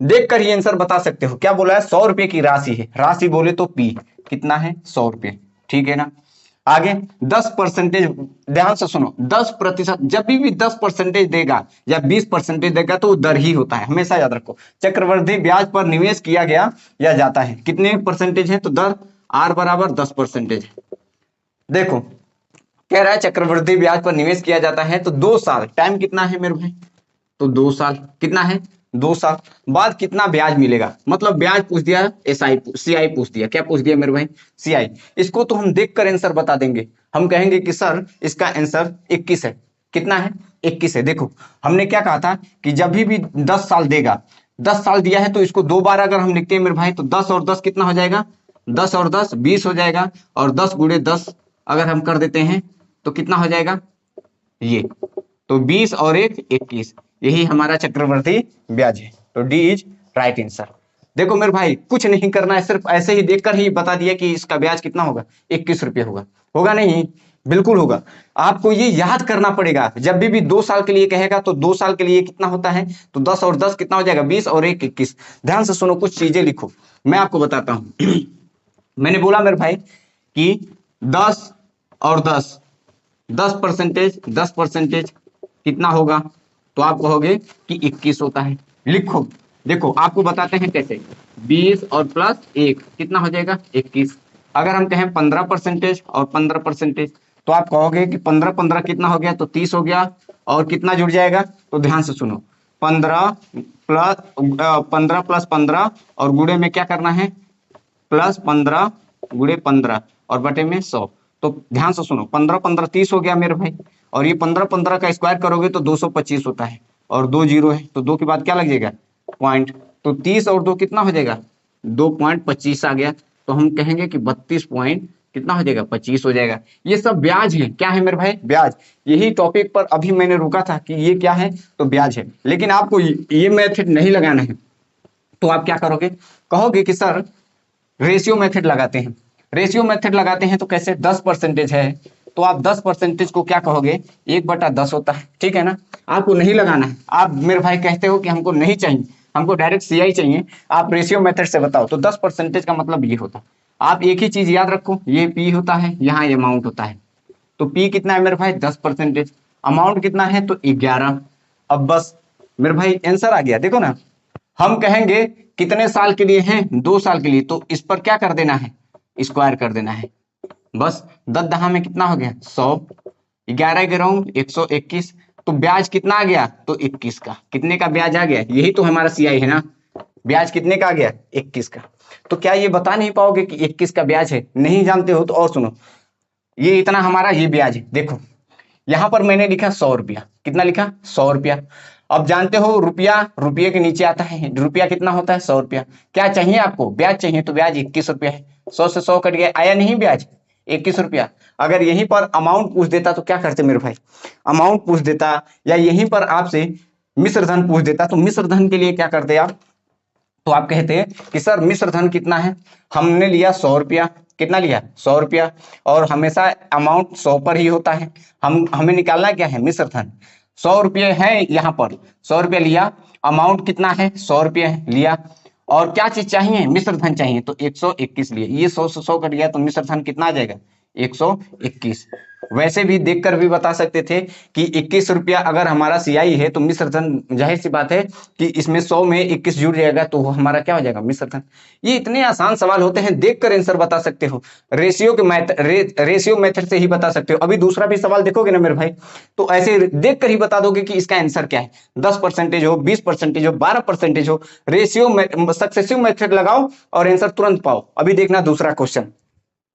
A: देखकर ही आंसर बता सकते हो। क्या बोला है 100 रुपए की राशि है, राशि बोले तो पी कितना है 100 रुपए, ठीक है ना। आगे 10%, ध्यान से सुनो 10%, जब भी 10% देगा या 20% देगा तो दर ही होता है, हमेशा याद रखो। चक्रवृद्धि ब्याज पर निवेश किया गया या जाता है, कितने परसेंटेज है तो दर आर बराबर 10%। देखो कह रहा है चक्रवृद्धि ब्याज पर निवेश किया जाता है तो 2 साल, टाइम कितना है मेरे भाई, तो 2 साल, कितना है 2 साल बाद कितना ब्याज मिलेगा। मतलब ब्याज पूछ दिया, एसआई सीआई पूछ दिया, क्या पूछ दिया मेरे भाई सीआई। इसको तो हम देखकर आंसर बता देंगे। हम कहेंगे कि सर इसका आंसर 21 है। कितना है 21 है। देखो हमने क्या कहा था कि जब भी 10 साल देगा, 10 साल दिया है तो इसको 2 बार अगर हम लिखते हैं मेरे भाई तो 10 और 10 कितना हो जाएगा, 10 और 10 20 हो जाएगा और 10 गुणे 10 अगर हम कर देते हैं तो कितना हो जाएगा ये, तो 20 और 1 21, यही हमारा चक्रवृद्धि ब्याज है। तो डी इज राइट आंसर। देखो मेरे भाई कुछ नहीं करना है, सिर्फ ऐसे ही देखकर ही बता दिया कि इसका ब्याज कितना होगा 21 रुपये होगा। होगा नहीं, बिल्कुल होगा। आपको ये याद करना पड़ेगा। जब भी 2 साल के लिए कहेगा तो 2 साल के लिए कितना होता है, तो 10 और 10 कितना हो जाएगा 20 और 1 21। ध्यान से सुनो, कुछ चीजें लिखो, मैं आपको बताता हूं। मैंने बोला मेरे भाई कि 10 और 10, 10% कितना होगा, तो आप कहोगे कि 21 होता है। लिखो देखो आपको बताते हैं कैसे। 20 और प्लस 1 कितना हो जाएगा 21। अगर हम कहें 15% और 15%, तो आप कहोगे कि 15 कितना हो गया, तो 30 हो गया। और कितना जुड़ जाएगा, तो ध्यान से सुनो, 15 प्लस 15 और गुणे में क्या करना है, +15 गुणे 15 और बटे में 100। तो ध्यान से सुनो, 15 30 हो गया मेरे भाई। और ये 15 का स्क्वायर करोगे तो 225 होता है। और 2 जीरो है तो 2 के बाद क्या लग जाएगा, पॉइंट। तो 30 और 2 कितना हो जाएगा, 2.25 आ गया। तो हम कहेंगे कि 32 पॉइंट कितना हो जाएगा, 25 हो जाएगा। ये सब ब्याज है, क्या है मेरे भाई, ब्याज। यही टॉपिक पर अभी मैंने रुका था कि ये क्या है, तो ब्याज है। लेकिन आपको ये मेथड नहीं लगाना है, तो आप क्या करोगे, कहोगे कि सर रेशियो मेथड लगाते हैं। रेशियो मेथड लगाते हैं तो कैसे, 10% है, तो आप 10% को क्या कहोगे, 1/10 होता है, ठीक है ना। आपको नहीं लगाना है, आप मेरे भाई कहते हो कि हमको नहीं चाहिए, हमको डायरेक्ट सीआई चाहिए, आप रेशियो मेथड से बताओ। तो 10% का मतलब ये होता है। आप एक ही चीज याद रखो, ये पी होता है, यहाँ ये अमाउंट होता है। तो पी कितना है मेरे भाई, 10%। अमाउंट कितना है, तो 11। अब बस मेरे भाई आंसर आ गया, देखो ना। हम कहेंगे कितने साल के लिए हैं, 2 साल के लिए, तो इस पर क्या कर देना है, स्क्वायर कर देना है। बस 10 दहा में कितना हो गया, 100। 11 गिराऊं 121। तो ब्याज कितना आ गया, तो 21 का। कितने का ब्याज आ गया, यही तो हमारा सीआई है ना। ब्याज कितने का आ गया, 21 का। तो क्या ये बता नहीं पाओगे कि 21 का ब्याज है, नहीं जानते हो तो और सुनो, ये इतना हमारा ये ब्याज है। देखो यहां पर मैंने लिखा 100 रुपया, कितना लिखा, 100 रुपया। अब जानते हो रुपया रुपये के नीचे आता है, रुपया कितना होता है, 100 रुपया। क्या चाहिए आपको, ब्याज चाहिए, तो ब्याज 21 रुपया है। 100 से 100 कट गया, आया नहीं ब्याज, 21 रुपया। अगर यहीं पर अमाउंट पूछ देता तो क्या करते मेरे भाई, अमाउंट पूछ देता, या यहीं पर आपसे मिश्र धन पूछ देता, तो मिश्र धन के लिए क्या करते आप, तो आप कहते हैं कि सर मिश्र धन कितना है, हमने लिया 100 रुपया, कितना लिया, 100 रुपया। और हमेशा अमाउंट 100 पर ही होता है। हमें निकालना क्या है, मिश्र धन। 100 रुपये है यहाँ पर, 100 रुपया लिया, अमाउंट कितना है, 100 रुपये लिया। और क्या चीज चाहिए, मिश्र धन चाहिए, तो 121 लिए। ये 100 से 100 कट गया, तो मिश्र धन कितना आ जाएगा, 121। वैसे भी देखकर भी बता सकते थे कि 21 रुपया अगर हमारा सीआई है, तो मिश्र धन जाहिर सी बात है कि इसमें 100 में 21 जुड़ जाएगा, तो वो हमारा क्या हो जाएगा, मिश्र धन। ये इतने आसान सवाल होते हैं, देखकर आंसर बता सकते हो। रेशियो मेथड से ही बता सकते हो। अभी दूसरा भी सवाल देखोगे ना मेरे भाई, तो ऐसे देखकर ही बता दोगे कि इसका आंसर क्या है। 10% हो, 20% हो, 12% हो, रेशियो सक्सेसिव मेथड लगाओ और आंसर तुरंत पाओ। अभी देखना दूसरा क्वेश्चन।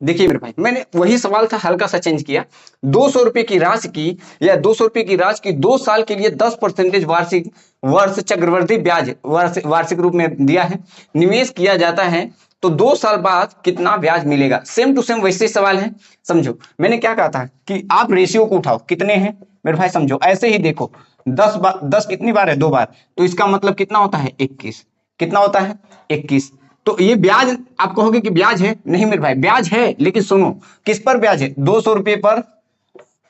A: देखिए मेरे भाई, मैंने वही सवाल था, हल्का सा चेंज किया। 200 रुपए की राशि की, या 200 रुपए की राशि की 2 साल के लिए 10% वार्षिक वर्ष चक्रवृद्धि ब्याज वार्षिक रूप में दिया है, निवेश किया जाता है, तो 2 साल बाद कितना ब्याज मिलेगा। सेम टू सेम वैसे ही सवाल है। समझो मैंने क्या कहा था कि आप रेशियो को उठाओ, कितने हैं मेरे भाई, समझो ऐसे ही देखो, 10 कितनी बार है, 2 बार, तो इसका मतलब कितना होता है, 21। कितना होता है, 21। तो ये ब्याज, आप कहोगे कि ब्याज है, नहीं मेरे भाई ब्याज है, लेकिन सुनो किस पर ब्याज है, 200 रुपये पर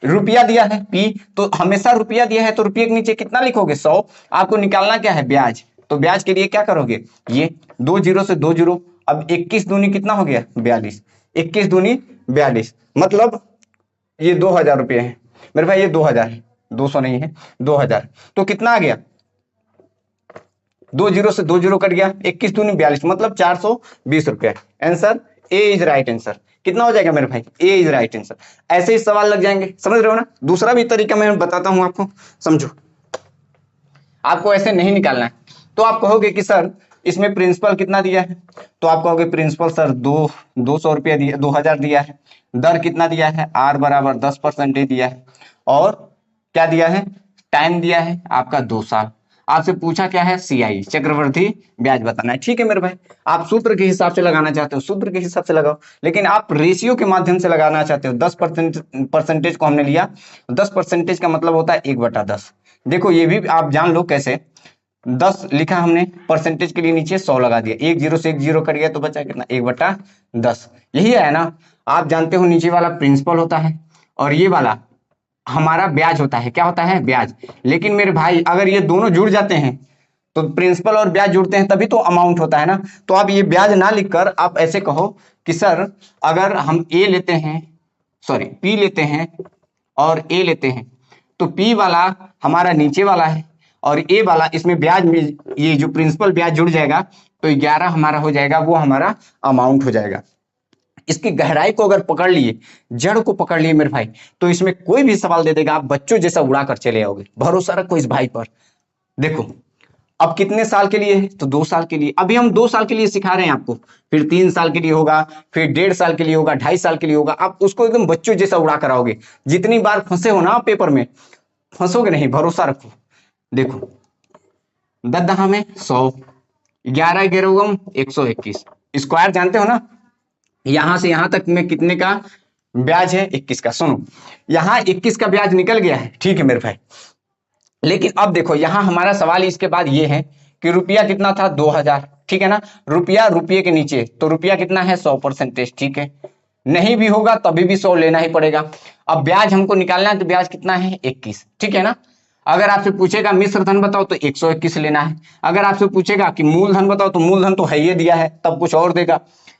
A: रुपया दिया है पी, तो हमेशा रुपया दिया है तो रुपये के नीचे कितना लिखोगे, 100। आपको निकालना क्या है, ब्याज। तो ब्याज के लिए क्या करोगे, ये 2 जीरो से 2 जीरो। अब 21 दूनी कितना हो गया, 42। 21 दूनी 42, मतलब ये 2000 रुपये है मेरे भाई, ये 2000 है, 200 नहीं है, 2000। तो कितना आ गया, 2 जीरो से 2 जीरो कट गया, 21 दूनी 42, मतलब 420 रुपया। Answer A is right answer. कितना हो जाएगा मेरे भाई, ए इज राइट आंसर। ऐसे ही सवाल लग जाएंगे, समझ रहे हो ना। दूसरा भी तरीका मैं बताता हूं आपको, समझो। आपको ऐसे नहीं निकालना है, तो आप कहोगे कि सर इसमें प्रिंसिपल कितना दिया है, तो आप कहोगे प्रिंसिपल सर 200 रुपया दिया, 2000 दिया है। दर कितना दिया है, आर बराबर 10% दिया है। और क्या दिया है, टाइम दिया है आपका 2 साल। आपसे पूछा क्या है, सीआई चक्रवृद्धि ब्याज बताना है। ठीक है मेरे भाई, आप सूत्र के हिसाब से लगाना चाहते हो, सूत्र के हिसाब से लगाओ, लेकिन आप रेशियो के माध्यम से लगाना चाहते हो। 10% को हमने लिया, 10% का मतलब होता है 1/10। देखो ये भी आप जान लो कैसे, 10 लिखा हमने, परसेंटेज के लिए नीचे 100 लगा दिया, 1 जीरो से 1 जीरो कट गया, तो बचा कितना, 1/10। यही है ना। आप जानते हो नीचे वाला प्रिंसिपल होता है और ये वाला हमारा ब्याज होता है। क्या होता है, ब्याज। लेकिन मेरे भाई अगर ये दोनों जुड़ जाते हैं, तो प्रिंसिपल और ब्याज जुड़ते हैं तभी तो अमाउंट होता है ना। तो आप ये ब्याज ना लिखकर आप ऐसे कहो कि सर अगर हम ए लेते हैं, सॉरी पी लेते हैं और ए लेते हैं, तो पी वाला हमारा नीचे वाला है और ए वाला इसमें ब्याज में ये जो प्रिंसिपल ब्याज जुड़ जाएगा तो 11 हमारा हो जाएगा, वो हमारा अमाउंट हो जाएगा। इसकी गहराई को अगर पकड़ लिए, जड़ को पकड़ लिए मेरे भाई, तो इसमें कोई भी सवाल दे देगा, आप बच्चों जैसा उड़ा कर चले आओगे। भरोसा रखो इस भाई पर। देखो अब कितने साल के लिए है, तो 2 साल के लिए। अभी हम 2 साल के लिए सिखा रहे हैं आपको, फिर 3 साल के लिए होगा, फिर 1.5 साल के लिए होगा, 2.5 साल के लिए होगा। आप उसको एकदम बच्चों जैसा उड़ा कर आओगे। जितनी बार फंसे हो ना पेपर में, फंसोगे नहीं, भरोसा रखो। देखो 10 दहा में 100, 11 11 121, स्क्वायर जानते हो ना, यहां से यहां तक में कितने का ब्याज है, 21 का। सुनो यहां 21 का ब्याज निकल गया है, ठीक है मेरे भाई। लेकिन अब देखो यहां हमारा सवाल इसके बाद ये है कि रुपया कितना था, 2000, ठीक है ना। रुपया रुपये के नीचे, तो रुपया कितना है, 100%, ठीक है। नहीं भी होगा तभी भी 100 लेना ही पड़ेगा। अब ब्याज हमको निकालना है, तो ब्याज कितना है, 21, ठीक है ना। अगर आपसे पूछेगा मिश्र धन बताओ तो 121 लेना है। अगर आपसे पूछेगा कि मूलधन बताओ तो मूलधन तो है ये दिया है, तब कुछ और देगा।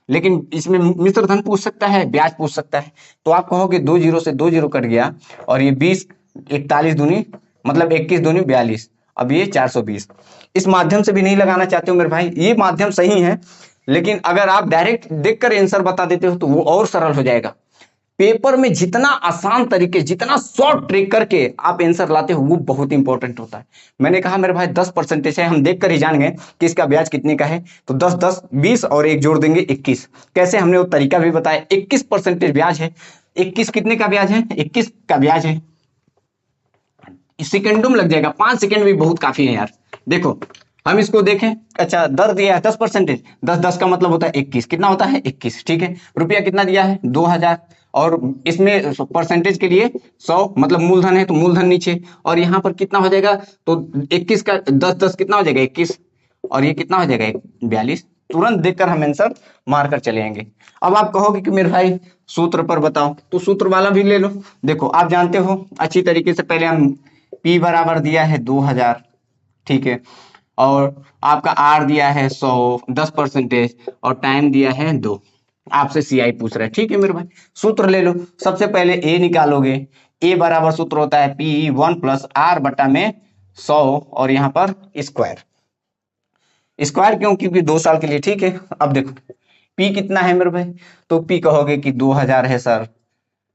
A: लेकिन इसमें मिश्र धन पूछ सकता है, ब्याज पूछ सकता है। तो आप कहोगे 2 जीरो से 2 जीरो कट गया, और ये 20 41 दूनी मतलब 21 दूनी 42, अब ये 420। इस माध्यम से भी नहीं लगाना चाहते हो मेरे भाई, ये माध्यम सही है, लेकिन अगर आप डायरेक्ट देखकर आंसर बता देते हो तो वो और सरल हो जाएगा। पेपर में जितना आसान तरीके, जितना शॉर्ट ट्रिक करके आप आंसर लाते हो, वो बहुत इंपॉर्टेंट होता है। मैंने कहा मेरे भाई 10% है, हम देखकर ही जान गए कि इसका ब्याज कितने का है। तो 10 10 20 और एक जोड़ देंगे 21। कैसे, हमने वो तरीका भी बताया। 21% ब्याज है। 21 कितने का ब्याज है, 21 का ब्याज है। सेकेंडों में लग जाएगा, 5 सेकेंड भी बहुत काफी है यार। देखो हम इसको देखें, अच्छा दर दिया है 10%, 10 10 का मतलब होता है 21, कितना होता है 21, ठीक है। रुपया कितना दिया है, 2000, और इसमें परसेंटेज के लिए 100 मतलब मूलधन है तो मूलधन नीचे, और यहाँ पर कितना हो जाएगा, तो 21 का 10 10 कितना हो जाएगा 21, और ये कितना हो जाएगा 42। तुरंत देखकर हम आंसर मार कर चले आएंगे। अब आप कहोगे कि मेरे भाई सूत्र पर बताओ, तो सूत्र वाला भी ले लो। देखो आप जानते हो अच्छी तरीके से, पहले हम P बराबर दिया है 2000, ठीक है, और आपका R दिया है 100 10%, और टाइम दिया है 2। आपसे CI पूछ रहा है, ठीक है मेरे भाई। सूत्र ले लो, सबसे पहले A निकालोगे। A बराबर सूत्र होता है P1 प्लस R बटा में 100, और यहाँ पर स्क्वायर। स्क्वायर क्यों, क्योंकि 2 साल के लिए, ठीक है। अब देखो P कितना है मेरे भाई, तो P कहोगे कि 2000 है सर,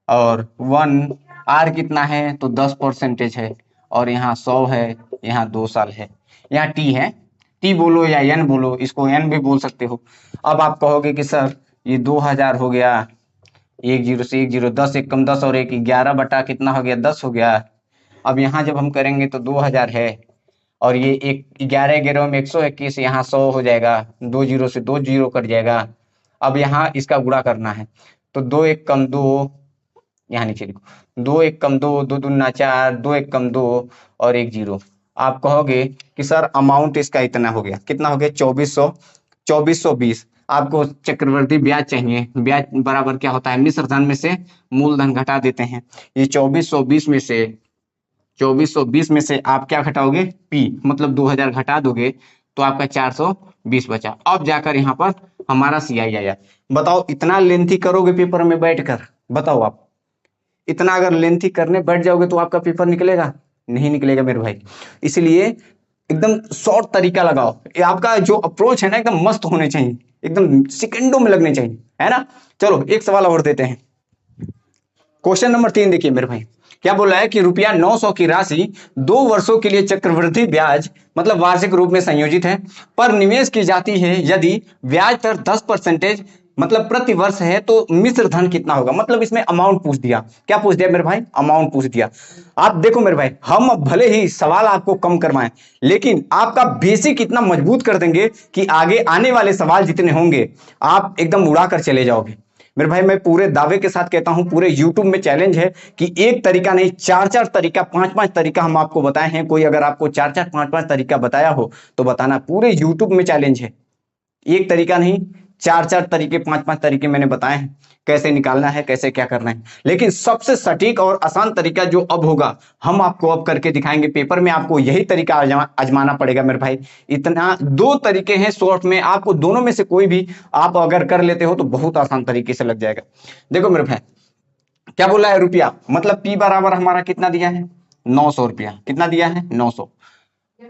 A: और 1 R कितना है, तो 10% है, और यहाँ 100 है, यहाँ 2 साल है, यहाँ T है। T बोलो या N बोलो, इसको N भी बोल सकते हो। अब आप कहोगे कि सर ये 2000 हो गया, 1 जीरो से 1 जीरो, 10 एक कम 10 और 1 11 बटा कितना हो गया, 10 हो गया। अब यहाँ जब हम करेंगे तो 2000 है, और ये 11 11 में 121, यहाँ 100 हो जाएगा, 2 जीरो से 2 जीरो कट जाएगा। अब यहाँ इसका गुणा करना है, तो 2 एक कम 2, यहाँ नीचे लिखो, 2 एक कम 2, 2 दूना 4, 2 एक कम 2 और 1 जीरो। आप कहोगे कि सर अमाउंट इसका इतना हो गया, कितना हो गया, 2400, 2420। आपको चक्रवृद्धि ब्याज चाहिए। ब्याज बराबर क्या होता है, मिश्र धन में से मूलधन घटा देते हैं। ये 2420 में से, 2420 में से आप क्या घटाओगे, P मतलब 2000 घटा दोगे, तो आपका 420 बचा। अब जाकर यहाँ पर हमारा CI आया। बताओ इतना लेंथी करोगे पेपर में बैठकर, बताओ आप इतना अगर लेंथी करने बैठ जाओगे तो आपका पेपर निकलेगा, नहीं निकलेगा मेरे भाई। इसलिए एकदम शॉर्ट तरीका लगाओ। ये आपका जो अप्रोच है ना, एकदम मस्त होने चाहिए, एकदम सेकंडों में लगने चाहिए, है ना। चलो एक सवाल और देते हैं। क्वेश्चन नंबर 3 देखिए मेरे भाई, क्या बोल रहा है कि रुपया 900 की राशि 2 वर्षों के लिए चक्रवृद्धि ब्याज मतलब वार्षिक रूप में संयोजित है, पर निवेश की जाती है यदि ब्याज दर 10% मतलब प्रति वर्ष है, तो मिश्र धन कितना होगा। मतलब इसमें अमाउंट पूछ दिया। क्या पूछ दिया मेरे भाई, अमाउंट पूछ दिया। आप देखो मेरे भाई, हम अब भले ही सवाल आपको कम करवाएं, लेकिन आपका बेसिक इतना मजबूत कर देंगे कि आगे आने वाले सवाल जितने होंगे आप एकदम उड़ा कर चले जाओगे मेरे भाई। मैं पूरे दावे के साथ कहता हूं, पूरे YouTube में चैलेंज है कि एक तरीका नहीं, 4 तरीका, 5 तरीका हम आपको बताए हैं। कोई अगर आपको 4 5 तरीका बताया हो तो बताना। पूरे YouTube में चैलेंज है, एक तरीका नहीं, 4 तरीके, 5 तरीके मैंने बताए हैं कैसे निकालना है, कैसे क्या करना है। लेकिन सबसे सटीक और आसान तरीका जो अब होगा, हम आपको अब करके दिखाएंगे। पेपर में आपको यही तरीका आजमाना पड़ेगा मेरे भाई। इतना 2 तरीके हैं शॉर्ट में, आपको दोनों में से कोई भी आप अगर कर लेते हो तो बहुत आसान तरीके से लग जाएगा। देखो मेरे भाई, क्या बोला है, रुपया मतलब P बराबर हमारा कितना दिया है, 900 रुपया। कितना दिया है, 900।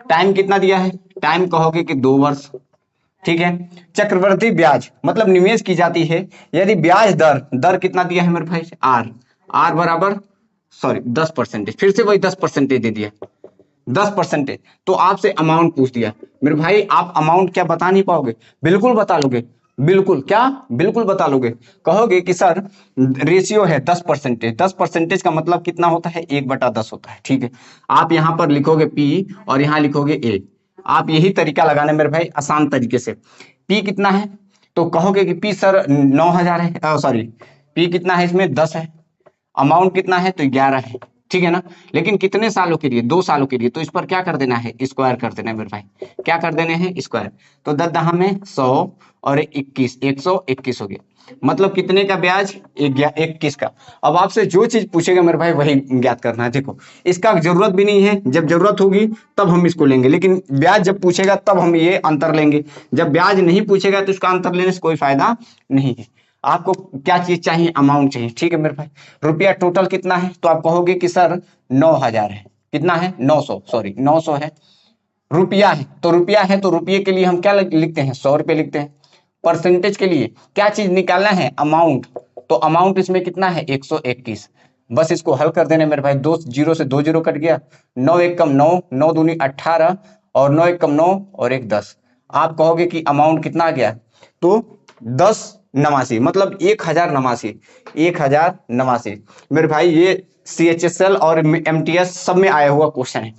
A: टाइम कितना दिया है, टाइम कहोगे कि 2 वर्ष, ठीक है। चक्रवृद्धि ब्याज मतलब निवेश की जाती है यदि ब्याज दर, दर कितना दिया है मेरे भाई, आर, आर बराबर सॉरी 10%, फिर से वही 10% दे दिया, 10%। तो आपसे अमाउंट पूछ दिया मेरे भाई, आप अमाउंट क्या बता नहीं पाओगे, बिल्कुल बता लोगे, बिल्कुल क्या, बिल्कुल बता लोगे। कहोगे कि सर रेशियो है 10%, 10% का मतलब कितना होता है, 1/10 होता है, ठीक है। आप यहां पर लिखोगे पी और यहां लिखोगे ए, आप यही तरीका लगाना मेरे भाई आसान तरीके से। पी कितना है तो कहोगे कि पी सर 9,000 है, सॉरी पी कितना है इसमें 10 है, अमाउंट कितना है तो 11 है, ठीक है ना। लेकिन कितने सालों के लिए, 2 सालों के लिए, तो इस पर क्या कर देना है, स्क्वायर कर देना है मेरे भाई, क्या कर देने हैं, स्क्वायर। तो 10 दहा में 100 और 21, 121 हो गया, मतलब कितने का ब्याज, 21 का। अब आपसे जो चीज पूछेगा मेरे भाई वही ज्ञात करना है। देखो इसका जरूरत भी नहीं है, जब जरूरत होगी तब हम इसको लेंगे, लेकिन ब्याज जब पूछेगा तब हम ये अंतर लेंगे, जब ब्याज नहीं पूछेगा तो इसका अंतर लेने से कोई फायदा नहीं है। आपको क्या चीज चाहिए, अमाउंट चाहिए, ठीक है मेरे भाई। रुपया टोटल कितना है तो आप कहोगे कि सर 9,000 है, कितना है 900, सॉरी 900 है। रुपया है तो रुपया है तो रुपये के लिए हम क्या लिखते हैं, 100 रुपये लिखते हैं। परसेंटेज के लिए क्या चीज निकालना है, अमाउंट, तो अमाउंट इसमें कितना है 121। बस इसको हल कर देने मेरे भाई, 2 जीरो से 2 जीरो कट गया, 9 एक कम 9, 9 दूनी 18 और 9 एक कम 9 और 1 10। आप कहोगे कि अमाउंट कितना आ गया, तो 10 नवासी, मतलब 1,089, 1,089 मेरे भाई। ये CHSL और MTS सब में आया हुआ क्वेश्चन है।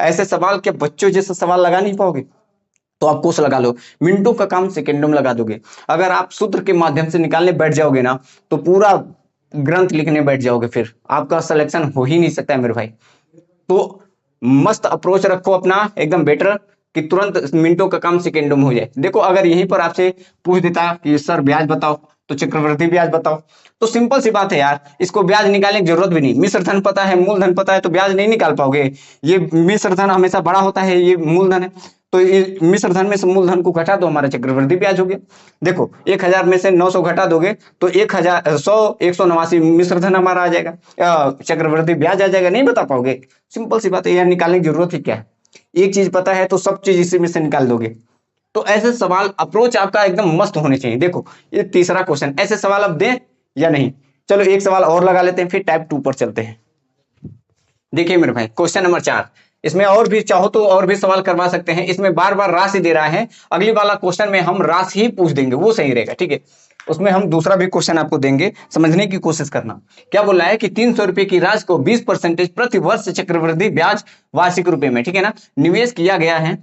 A: ऐसे सवाल क्या बच्चों जैसे सवाल लगा नहीं पाओगे, तो आप कोस लगा लो, मिनटों का काम सेकेंडों में लगा दोगे। अगर आप सूत्र के माध्यम से निकालने बैठ जाओगे ना तो पूरा ग्रंथ लिखने बैठ जाओगे, फिर आपका सिलेक्शन हो ही नहीं सकता है मेरे भाई। तो मस्त अप्रोच रखो अपना, एकदम बेटर, कि तुरंत मिनटों का काम सेकेंडों में हो जाए। देखो अगर यहीं पर आपसे पूछ देता कि सर ब्याज बताओ तो चक्रवृद्धि ब्याज बताओ, तो सिंपल सी बात है यार, इसको ब्याज निकालने की जरूरत भी नहीं, मिश्र धन पता है, मूलधन पता है, तो ब्याज नहीं निकाल पाओगे। ये मिश्र धन हमेशा बड़ा होता है, ये मूलधन है, तो ये मिश्र धन में से मूलधन को घटा दो, हमारा चक्रवृद्धि ब्याज हो गया। देखो 1,000 में से 900 घटा दोगे तो 1,189 मिश्र धन हमारा आ जाएगा, चक्रवृद्धि ब्याज आ जाएगा, नहीं बता पाओगे। सिंपल सी बात है यार, निकालने की जरूरत ही क्या है, एक चीज पता है तो सब चीज इसी में से निकाल दोगे। तो ऐसे सवाल अप्रोच आपका एकदम मस्त होने चाहिए। देखो ये तीसरा क्वेश्चन, ऐसे सवाल अब दें या नहीं। चलो एक सवाल और लगा लेते हैं, फिर टाइप 2 पर चलते हैं। देखिए मेरे भाई क्वेश्चन नंबर 4, इसमें और भी चाहो तो और भी सवाल करवा सकते हैं, इसमें बार बार राशि दे रहा है, अगली वाला क्वेश्चन में हम राशि ही पूछ देंगे, वो सही रहेगा, ठीक है। उसमें हम दूसरा भी क्वेश्चन आपको देंगे, समझने की कोशिश करना। क्या बोल रहा है कि 300 रुपए की राशि को 20% प्रति वर्ष चक्रवृद्धि ब्याज वार्षिक रुपए में, ठीक है ना, निवेश किया गया है,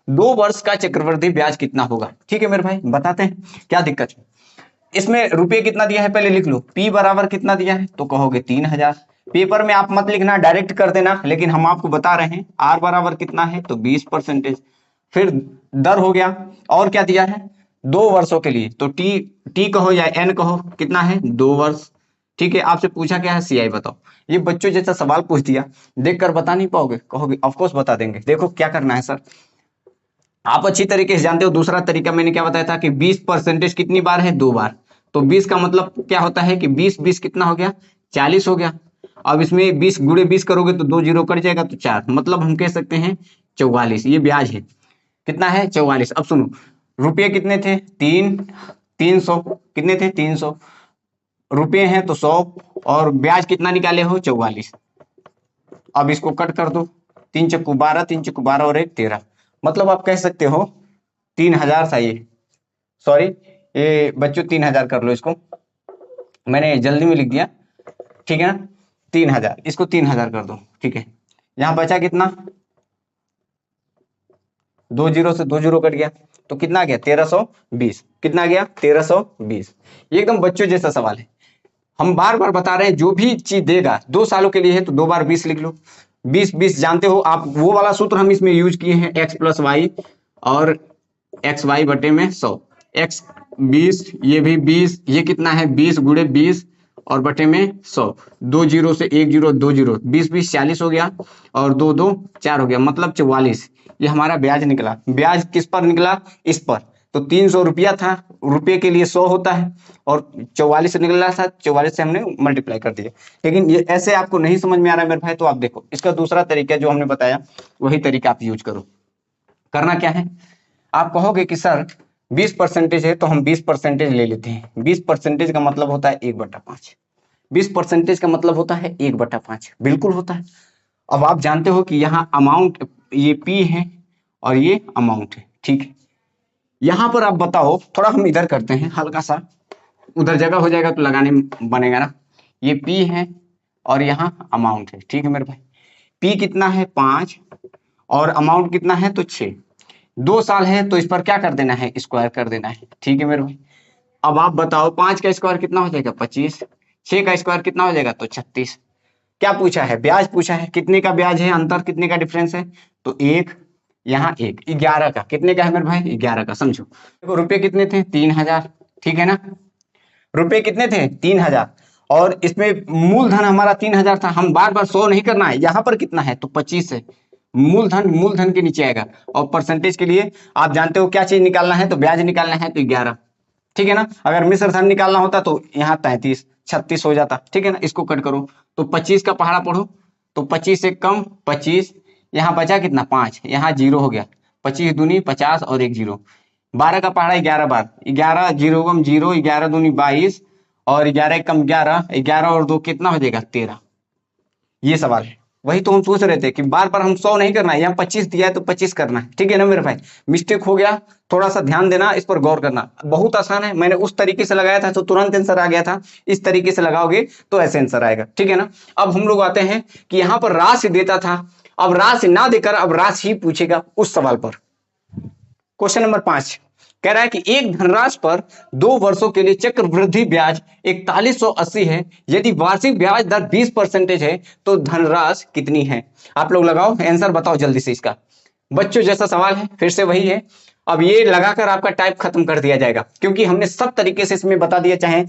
A: 2 वर्ष का चक्रवृद्धि ब्याज कितना होगा, ठीक है मेरे भाई, बताते हैं क्या दिक्कत है। इसमें रुपये कितना दिया है पहले लिख लो, P बराबर कितना दिया है तो कहोगे 3,000। पेपर में आप मत लिखना, डायरेक्ट कर देना, लेकिन हम आपको बता रहे हैं R बराबर कितना है तो 20%। फिर दर हो गया, और क्या दिया है 2 वर्षों के लिए, तो टी कहो या N कहो, कितना है 2 वर्ष, ठीक है। आपसे पूछा क्या है CI बताओ, ये बच्चों जैसा सवाल पूछ दिया, देखकर बता नहीं पाओगे, कहोगे ऑफकोर्स बता देंगे। देखो क्या करना है सर, आप अच्छी तरीके से जानते हो, दूसरा तरीका मैंने क्या बताया था कि 20% कितनी बार है, 2 बार, तो 20 का मतलब क्या होता है कि 20 कितना हो गया, 40 हो गया। अब इसमें 20 गुणे 20 करोगे तो 2 जीरो कट जाएगा तो 4, मतलब हम कह सकते हैं 44, ये ब्याज है, कितना है 44। अब सुनो, रुपये कितने थे 300, कितने थे 300, रुपये हैं तो 100, और ब्याज कितना निकाले हो 44। अब इसको कट कर दो, 3 चक्कू 12, 3 चक्कू 12 और 1 13, मतलब आप कह सकते हो 3,000 था ये, सॉरी ये बच्चों 3,000 कर लो, इसको मैंने जल्दी में लिख दिया, ठीक है ना, 3,000, इसको 3,000 कर दो, ठीक है। यहां बचा कितना, 2 जीरो से 2 जीरो कट गया, तो कितना आ गया 1,320, कितना आ गया 1,320। ये एकदम बच्चों जैसा सवाल है, हम बार बार बता रहे हैं, जो भी चीज देगा 2 सालों के लिए है तो 2 बार 20 लिख लो, 20 जानते हो आप, वो वाला सूत्र हम इसमें यूज किए हैं, x प्लस वाई और एक्स वाई बटे में 100, x 20, ये भी 20, ये कितना है 20 गुणे 20 और बटे में 100, 2 जीरो से 1 जीरो 2 जीरो, 20 20 40 हो गया, और 2 2 4 हो गया, मतलब 44। ये हमारा ब्याज निकला। ब्याज किस पर निकला, इस पर, तो 300 रुपया था, रुपये के लिए 100 होता है, और 44 निकला था, 44 से हमने मल्टीप्लाई कर दिया। लेकिन ये ऐसे आपको नहीं समझ में आ रहा है मेरे भाई, तो आप देखो इसका दूसरा तरीका जो हमने बताया वही तरीका आप यूज करो। करना क्या है, आप कहोगे कि सर 20% है तो हम 20% ले लेते हैं। 20% का मतलब होता है 1/5। 20% का मतलब होता है 1/5, बिल्कुल होता है। अब आप जानते हो कि यहाँ अमाउंट ये पी है और ये अमाउंट है, ठीक है। यहाँ पर आप बताओ, थोड़ा हम इधर करते हैं हल्का सा, उधर जगह हो जाएगा तो लगाने बनेगा ना। ये पी है और यहाँ अमाउंट है, ठीक है मेरे भाई। पी कितना है 5 और अमाउंट कितना है तो 6। 2 साल है तो इस पर क्या कर देना है, स्क्वायर कर देना है, ठीक है मेरे भाई। अब आप बताओ 5 का स्क्वायर कितना हो जाएगा 25, 6 का स्क्वायर कितना हो जाएगा तो 36। क्या पूछा है, ब्याज पूछा है, कितने का ब्याज है, अंतर कितने का डिफरेंस है, तो 1, यहाँ 1, 11 का। कितने का है मेरे भाई, 11 का। समझो देखो रुपए कितने थे 3000, ठीक है ना। रुपए कितने थे 3000 और इसमें मूलधन हमारा 3000 था। हम बार बार 100 नहीं करना है, यहाँ पर कितना है तो 25 है। मूलधन के नीचे आएगा। और परसेंटेज के लिए आप जानते हो क्या चीज निकालना है, तो ब्याज निकालना है तो 11, ठीक है ना। अगर मिश्र धन निकालना होता तो यहाँ 33 36 हो जाता, ठीक है ना। इसको कट करो तो 25 का पहाड़ा पढ़ो तो 25 से कम 25, यहाँ बचा कितना 5, यहाँ 0 हो गया। 25 दूनी 50 और 1 0। 12 का पहाड़ा 11 बार, 11 0 कम 0, 11 दूनी 22 और 11 कम 11, 11 और 2 कितना हो जाएगा 13। ये सवाल है, वही तो हम सोच रहे थे कि बार बार हम 100 नहीं करना है, यहाँ 25 दिया है तो 25 करना है, ठीक है ना मेरे भाई। मिस्टेक हो गया, थोड़ा सा ध्यान देना, इस पर गौर करना। बहुत आसान है, मैंने उस तरीके से लगाया था तो तुरंत आंसर आ गया था, इस तरीके से लगाओगे तो ऐसे आंसर आएगा, ठीक है ना। अब हम लोग आते हैं कि यहाँ पर राशि देता था, अब राशि ना देकर अब राशि ही पूछेगा उस सवाल पर। क्वेश्चन नंबर 5 कह रहा है कि एक धनराशि पर 2 वर्षों के लिए चक्रवृद्धि ब्याज 4180 है। यदि वार्षिक ब्याज दर 20% है तो धनराशि कितनी है। आप लोग लगाओ आंसर, बताओ जल्दी से इसका। बच्चों जैसा सवाल है, फिर से वही है। अब ये लगाकर आपका टाइप खत्म कर दिया जाएगा, क्योंकि हमने सब तरीके से इसमें बता दिया, चाहे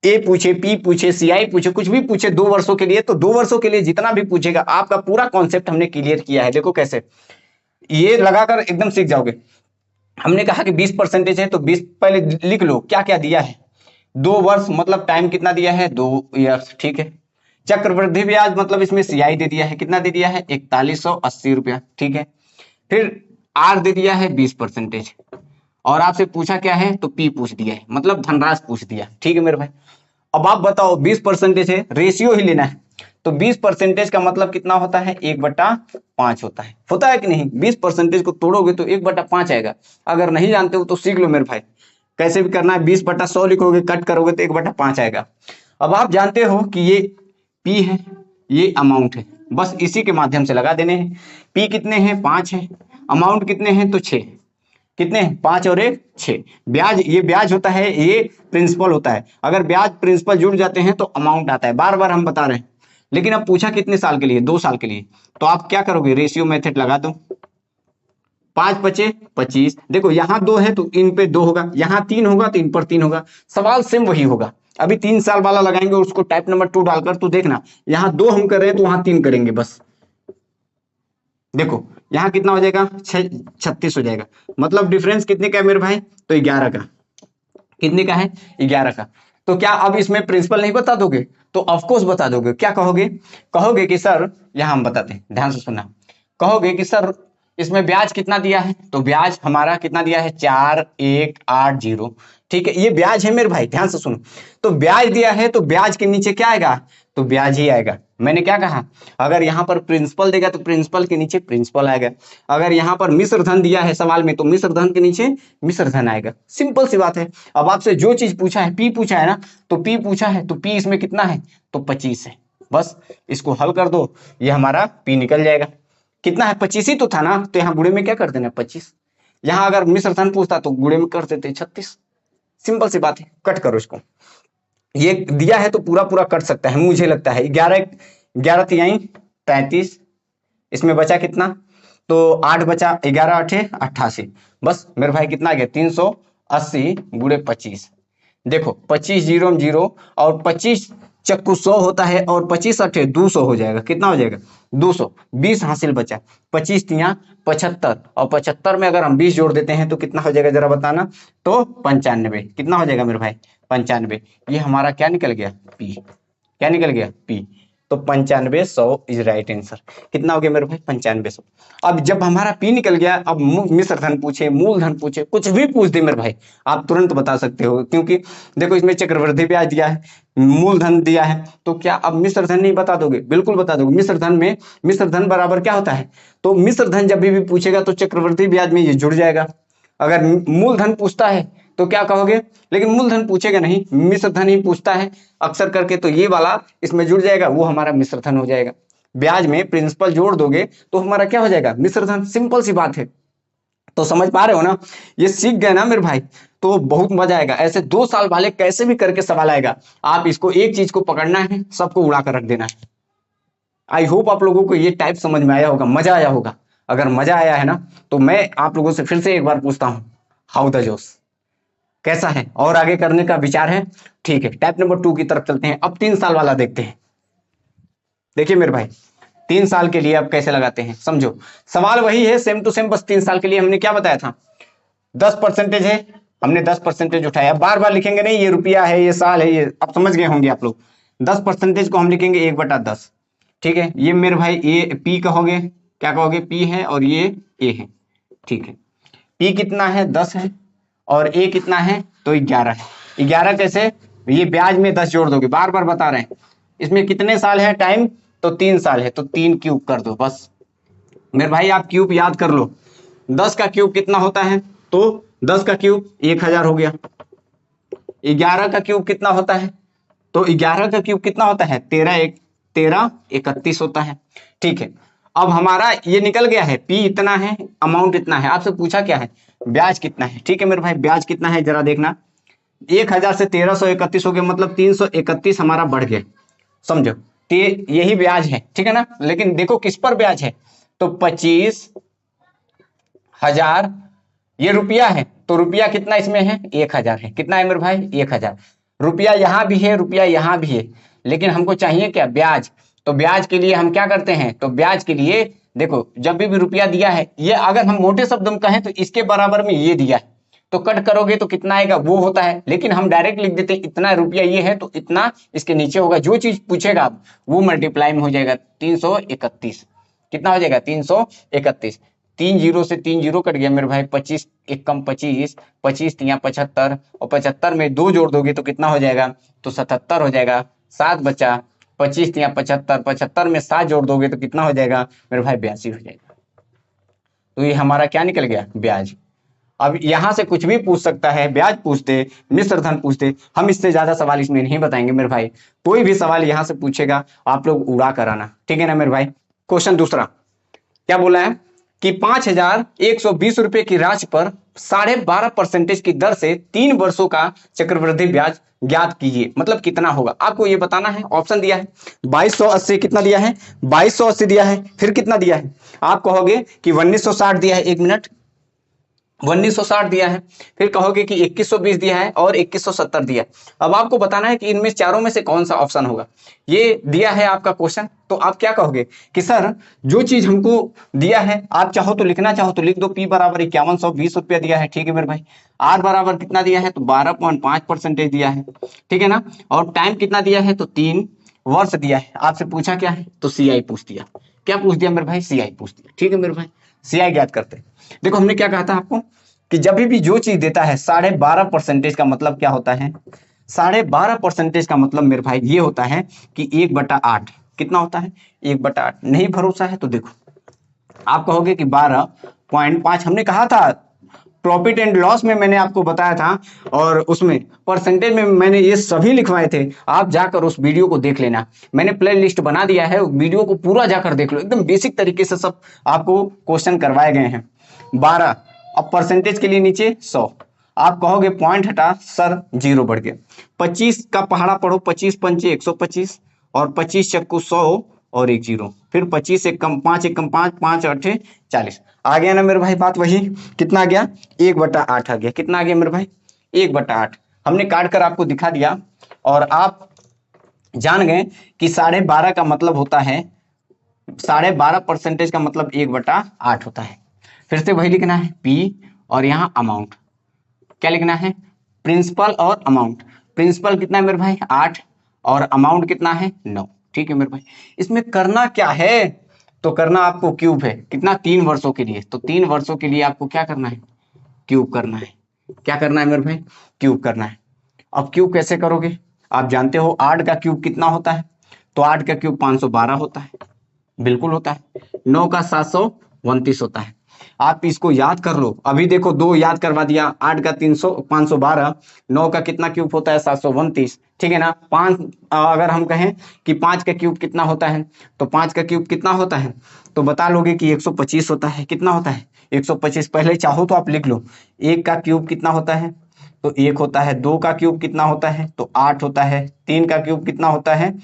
A: ए पूछे, पी पूछे, सीआई पूछे, कुछ भी पूछे 2 वर्षों के लिए, तो 2 वर्षों के लिए जितना भी पूछेगा आपका पूरा कॉन्सेप्ट हमने क्लियर किया है। देखो कैसे, ये लगाकर एकदम सीख जाओगे। हमने कहा कि 20% है तो 20 पहले लिख लो क्या क्या दिया है। 2 वर्ष मतलब टाइम कितना दिया है 2 ईयर्स, ठीक है। चक्रवृद्धि ब्याज मतलब इसमें सीआई दे दिया है, कितना दे दिया है 4180 रुपया, ठीक है। फिर आर दे दिया है 20%, और आपसे पूछा क्या है तो पी पूछ दिया है, मतलब धनराशि पूछ दिया, ठीक है मेरे भाई। अब आप बताओ 20% है, रेशियो ही लेना है, तो 20% का मतलब कितना होता है 1/5 होता है कि नहीं। 20% को तोड़ोगे तो 1/5 आएगा। अगर नहीं जानते हो तो सीख लो मेरे भाई, कैसे भी करना है। 20/100 लिखोगे, कट करोगे तो 1/5 आएगा। अब आप जानते हो कि ये पी है, ये अमाउंट है, बस इसी के माध्यम से लगा देने हैं। पी कितने हैं 5 है, अमाउंट कितने हैं तो 6, कितने 5 और 1 6। ब्याज, ये ब्याज होता है, ये प्रिंसिपल होता है। अगर ब्याज प्रिंसिपल जुड़ जाते हैं तो अमाउंट आता है, बार बार हम बता रहे हैं। लेकिन अब पूछा कितने साल के लिए, 2 साल के लिए, तो आप क्या करोगे, रेशियो मेथड लगा दो। 5 बचे 25, देखो यहाँ 2 है तो इन पे 2 होगा, यहाँ 3 होगा तो इन पर 3 होगा। सवाल सेम वही होगा। अभी 3 साल वाला लगाएंगे उसको टाइप नंबर 2 डालकर, तो देखना यहाँ 2 हम कर रहे हैं तो वहां 3 करेंगे बस। देखो यहाँ कितना हो जाएगा 36 हो जाएगा। मतलब डिफरेंस कितने का है मेरे भाई, तो 11 का। कितने का है 11 का। तो क्या अब इसमें प्रिंसिपल नहीं बता दोगे, तो ऑफकोर्स बता दोगे। क्या कहोगे, कहोगे कि सर, यहां हम बताते हैं, ध्यान से सुनना। कहोगे कि सर इसमें ब्याज कितना दिया है, तो ब्याज हमारा कितना दिया है 4180, ठीक है। ये ब्याज है मेरे भाई, ध्यान से सुनो। तो ब्याज दिया है तो ब्याज के नीचे क्या आएगा, तो ब्याज ही आएगा। मैंने क्या कहा, अगर यहां पर प्रिंसिपल देगा तो प्रिंसिपल के नीचे प्रिंसिपल आएगा। अगर यहां पर मिश्र धन दिया है सवाल में तो मिश्र धन के नीचे मिश्र धन आएगा। सिंपल सी बात है। अब आपसे जो चीज पूछा है, पी पूछा है ना, तो पी पूछा है तो पी इसमें कितना है तो 25 है। बस इसको हल कर दो, ये हमारा पी निकल जाएगा। कितना है 25 ही तो था ना, तो यहाँ गुणे में क्या कर देना 25। यहाँ अगर मिश्र धन पूछता तो गुणे में कर देते 36। सिंपल सी बात है, कट करो इसको। ये दिया है तो पूरा पूरा कट सकता है, मुझे लगता है 11 तिहाई 35। इसमें बचा कितना, तो 8 बचा, 11 8 88। बस मेरे भाई कितना आ गया 380 गुणे 25। देखो 25 0 0 और 25 चक्कू 100 होता है, और 25 8 200 हो जाएगा। कितना हो जाएगा 200, 20 हासिल बचा। 25 तिया 75, और 75 में अगर हम 20 जोड़ देते हैं तो कितना हो जाएगा जरा बताना, तो 95। कितना हो जाएगा मेरे भाई 95। ये हमारा क्या निकल गया पी, क्या निकल गया पी। तो 9500 इज राइट आंसर। कितना हो गया मेरे भाई? 9500। अब जब हमारा पी निकल गया, अब मिश्र धन पूछे, मूलधन पूछे, कुछ भी पूछ दे मेरे भाई, आप तुरंत बता सकते हो, क्योंकि देखो इसमें चक्रवृद्धि ब्याज दिया है, मूलधन दिया है, तो क्या अब मिश्र धन नहीं बता दोगे? बिल्कुल बता दोगे। मिश्र धन में मिश्र धन बराबर क्या होता है? तो मिश्र धन जब भी पूछेगा तो चक्रवृद्धि ब्याज में ये जुड़ जाएगा। अगर मूलधन पूछता है तो क्या कहोगे? लेकिन मूलधन पूछेगा नहीं, मिश्र धन ही पूछता है अक्सर करके, तो ये वाला इसमें जुड़ जाएगा, वो हमारा मिश्र धन हो जाएगा। ब्याज में प्रिंसिपल जोड़ दोगे तो हमारा क्या हो जाएगा? मिश्र धन। सिंपल सी बात है। तो समझ पा रहे हो ना? ये सीख गए ना मेरे भाई, तो बहुत मजा आएगा। ऐसे 2 साल वाले कैसे भी करके सवाल आएगा, आप इसको एक चीज को पकड़ना है, सबको उड़ा कर रख देना है। आई होप आप लोगों को ये टाइप समझ में आया होगा, मजा आया होगा। अगर मजा आया है ना, तो मैं आप लोगों से फिर से एक बार पूछता हूं, हाउ द जोश कैसा है? और आगे करने का विचार है? ठीक है, टाइप नंबर 2 की तरफ चलते हैं। अब 3 साल वाला देखते हैं। देखिए मेरे भाई, 3 साल के लिए अब कैसे लगाते हैं, समझो। सवाल वही है, सेम टू सेम, बस 3 साल के लिए हमने क्या बताया था? 10% है, हमने 10% उठाया। बार बार लिखेंगे नहीं, ये रुपया है, ये साल है, ये अब समझ गए होंगे आप लोग। 10% को हम लिखेंगे 1/10। ठीक है, ये मेरे भाई ए पी कहोगे, क्या कहोगे? पी है, और ये ए है। ठीक है, पी कितना है? 10 है, और ए कितना है? तो 11 है। 11 कैसे? ये ब्याज में 10 जोड़ दोगे, बार बार बता रहे हैं। इसमें कितने साल है टाइम? तो 3 साल है, तो 3 क्यूब कर दो बस। मेरे भाई आप क्यूब याद कर लो। 10 का क्यूब कितना होता है? तो 10 का क्यूब 1000 हो गया। 11 का क्यूब कितना होता है? तो 11 का क्यूब कितना होता है? 13 31 होता है। ठीक है, अब हमारा ये निकल गया है, पी इतना है, अमाउंट इतना है। आपसे पूछा क्या है? ब्याज कितना है। ठीक है मेरे भाई, ब्याज कितना है जरा देखना। 1000 से 1331 हो गया, मतलब 331 हमारा बढ़ गया, समझो। तो यही ब्याज है, ठीक है ना। लेकिन देखो किस पर ब्याज है, तो 25,000 ये रुपया है, तो रुपया कितना इसमें है? 1000 है। कितना है मेरे भाई? 1000। रुपया यहां भी है, रुपया यहां भी है, लेकिन हमको चाहिए क्या? ब्याज। तो ब्याज के लिए हम क्या करते हैं? तो ब्याज के लिए देखो, जब भी रुपया दिया है, ये अगर हम मोटे शब्द में कहें तो इसके बराबर में ये दिया है, तो कट करोगे तो कितना आएगा? वो होता है। लेकिन हम डायरेक्ट लिख देते हैं, इतना रुपया ये है तो इतना इसके नीचे होगा। जो चीज पूछेगा आप, वो मल्टीप्लाई में हो जाएगा। 331 कितना हो जाएगा? 331। 3 जीरो से 3 जीरो कट गया मेरे भाई। 25 एक कम 25, 25 तिया 75, और 75 में 2 जोड़ दोगे तो कितना हो जाएगा? तो 77 हो जाएगा। 7 बचा, 25 तिया 75, 75 में 7 जोड़ दोगे तो कितना हो जाएगा मेरे भाई? 82 हो जाएगा। तो ये हमारा क्या निकल गया? ब्याज। अब यहां से कुछ भी पूछ सकता है, ब्याज पूछते, मिश्र धन पूछते, हम इससे ज्यादा सवाल इसमें नहीं बताएंगे मेरे भाई। कोई भी सवाल यहां से पूछेगा आप लोग उड़ा कर आना, ठीक है ना मेरे भाई। क्वेश्चन दूसरा क्या बोला है कि 5120 रुपए की राशि पर 12.5% की दर से 3 वर्षों का चक्रवृद्धि ब्याज ज्ञात कीजिए। मतलब कितना होगा आपको ये बताना है। ऑप्शन दिया है 2280, कितना दिया है? 2280 दिया है। फिर कितना दिया है? आप कहोगे कि 1960 दिया है। 1 मिनट, 1960 दिया है। फिर कहोगे कि 2120 दिया है, और 2170 दिया है। अब आपको बताना है कि इनमें चारों में से कौन सा ऑप्शन होगा। ये दिया है आपका क्वेश्चन, तो आप क्या कहोगे कि सर जो चीज हमको दिया है, आप चाहो तो लिखना चाहो तो लिख दो। पी बराबर 5120 रुपया दिया है, ठीक है मेरे भाई। आर बराबर कितना दिया है? तो 12.5% दिया है, ठीक है ना। और टाइम कितना दिया है? तो 3 वर्ष दिया है। आपसे पूछा क्या है? तो सीआई पूछ दिया। क्या पूछ दिया मेरे भाई? सीआई पूछ दिया, ठीक है मेरे भाई। सीआई ज्ञात करते हैं। देखो हमने क्या कहा था आपको कि जब भी जो चीज देता है 12.5% का मतलब क्या होता है? 12.5% का मतलब मेरे भाई ये होता है कि 1/8। कितना होता है? 1/8। नहीं भरोसा है तो देखो, आप कहोगे कि 12.5 हमने कहा था। प्रॉफिट एंड लॉस में मैंने आपको बताया था, और उसमें परसेंटेज में मैंने ये सभी लिखवाए थे। आप जाकर उस वीडियो को देख लेना, मैंने प्ले लिस्ट बना दिया है, वीडियो को पूरा जाकर देख लो। एकदम बेसिक तरीके से सब आपको क्वेश्चन करवाए गए हैं। 12, अब परसेंटेज के लिए नीचे 100। आप कहोगे पॉइंट हटा सर, 0 बढ़ गया। 25 का पहाड़ा पढ़ो, 25 पंचे 125, और 25 चक्कू 100, और 1 0। फिर 25 एक कम 5, एक कम 5, 5 8 40। आ गया ना मेरे भाई बात वही। कितना आ गया? 1/8 आ गया। कितना आ गया मेरे भाई? 1/8। हमने काट कर आपको दिखा दिया, और आप जान गए कि 12.5 का मतलब होता है, 12.5% का मतलब 1/8 होता है। फिर से वही लिखना है, पी, और यहाँ अमाउंट। क्या लिखना है? प्रिंसिपल और अमाउंट। प्रिंसिपल कितना है मेरे भाई? 8, और अमाउंट कितना है? 9। ठीक है मेरे भाई। इसमें करना क्या है, तो करना आपको क्यूब है, कितना 3 वर्षों के लिए, तो 3 वर्षों के लिए आपको क्या करना है, क्यूब करना है। क्या करना है मेरे भाई, क्यूब करना है। अब क्यूब कैसे करोगे, आप जानते हो 8 का क्यूब कितना होता है, तो 8 का क्यूब 512 होता है, बिल्कुल होता है। 9 का 729 होता है। आप इसको याद कर लो, अभी देखो 2 याद करवा दिया, 8 का 300 512, 9 का कितना क्यूब होता है 729, ठीक है ना। 5 अगर हम कहें कि 5 का क्यूब कितना होता है, तो 5 का क्यूब कितना होता है, तो बता लोगे कि 125 होता है। कितना होता है 125, पहले चाहो तो आप लिख लो। 1 का क्यूब कितना होता है, तो 1 होता है। 2 का क्यूब कितना होता है, तो 8 होता है। 3 का क्यूब कितना होता है,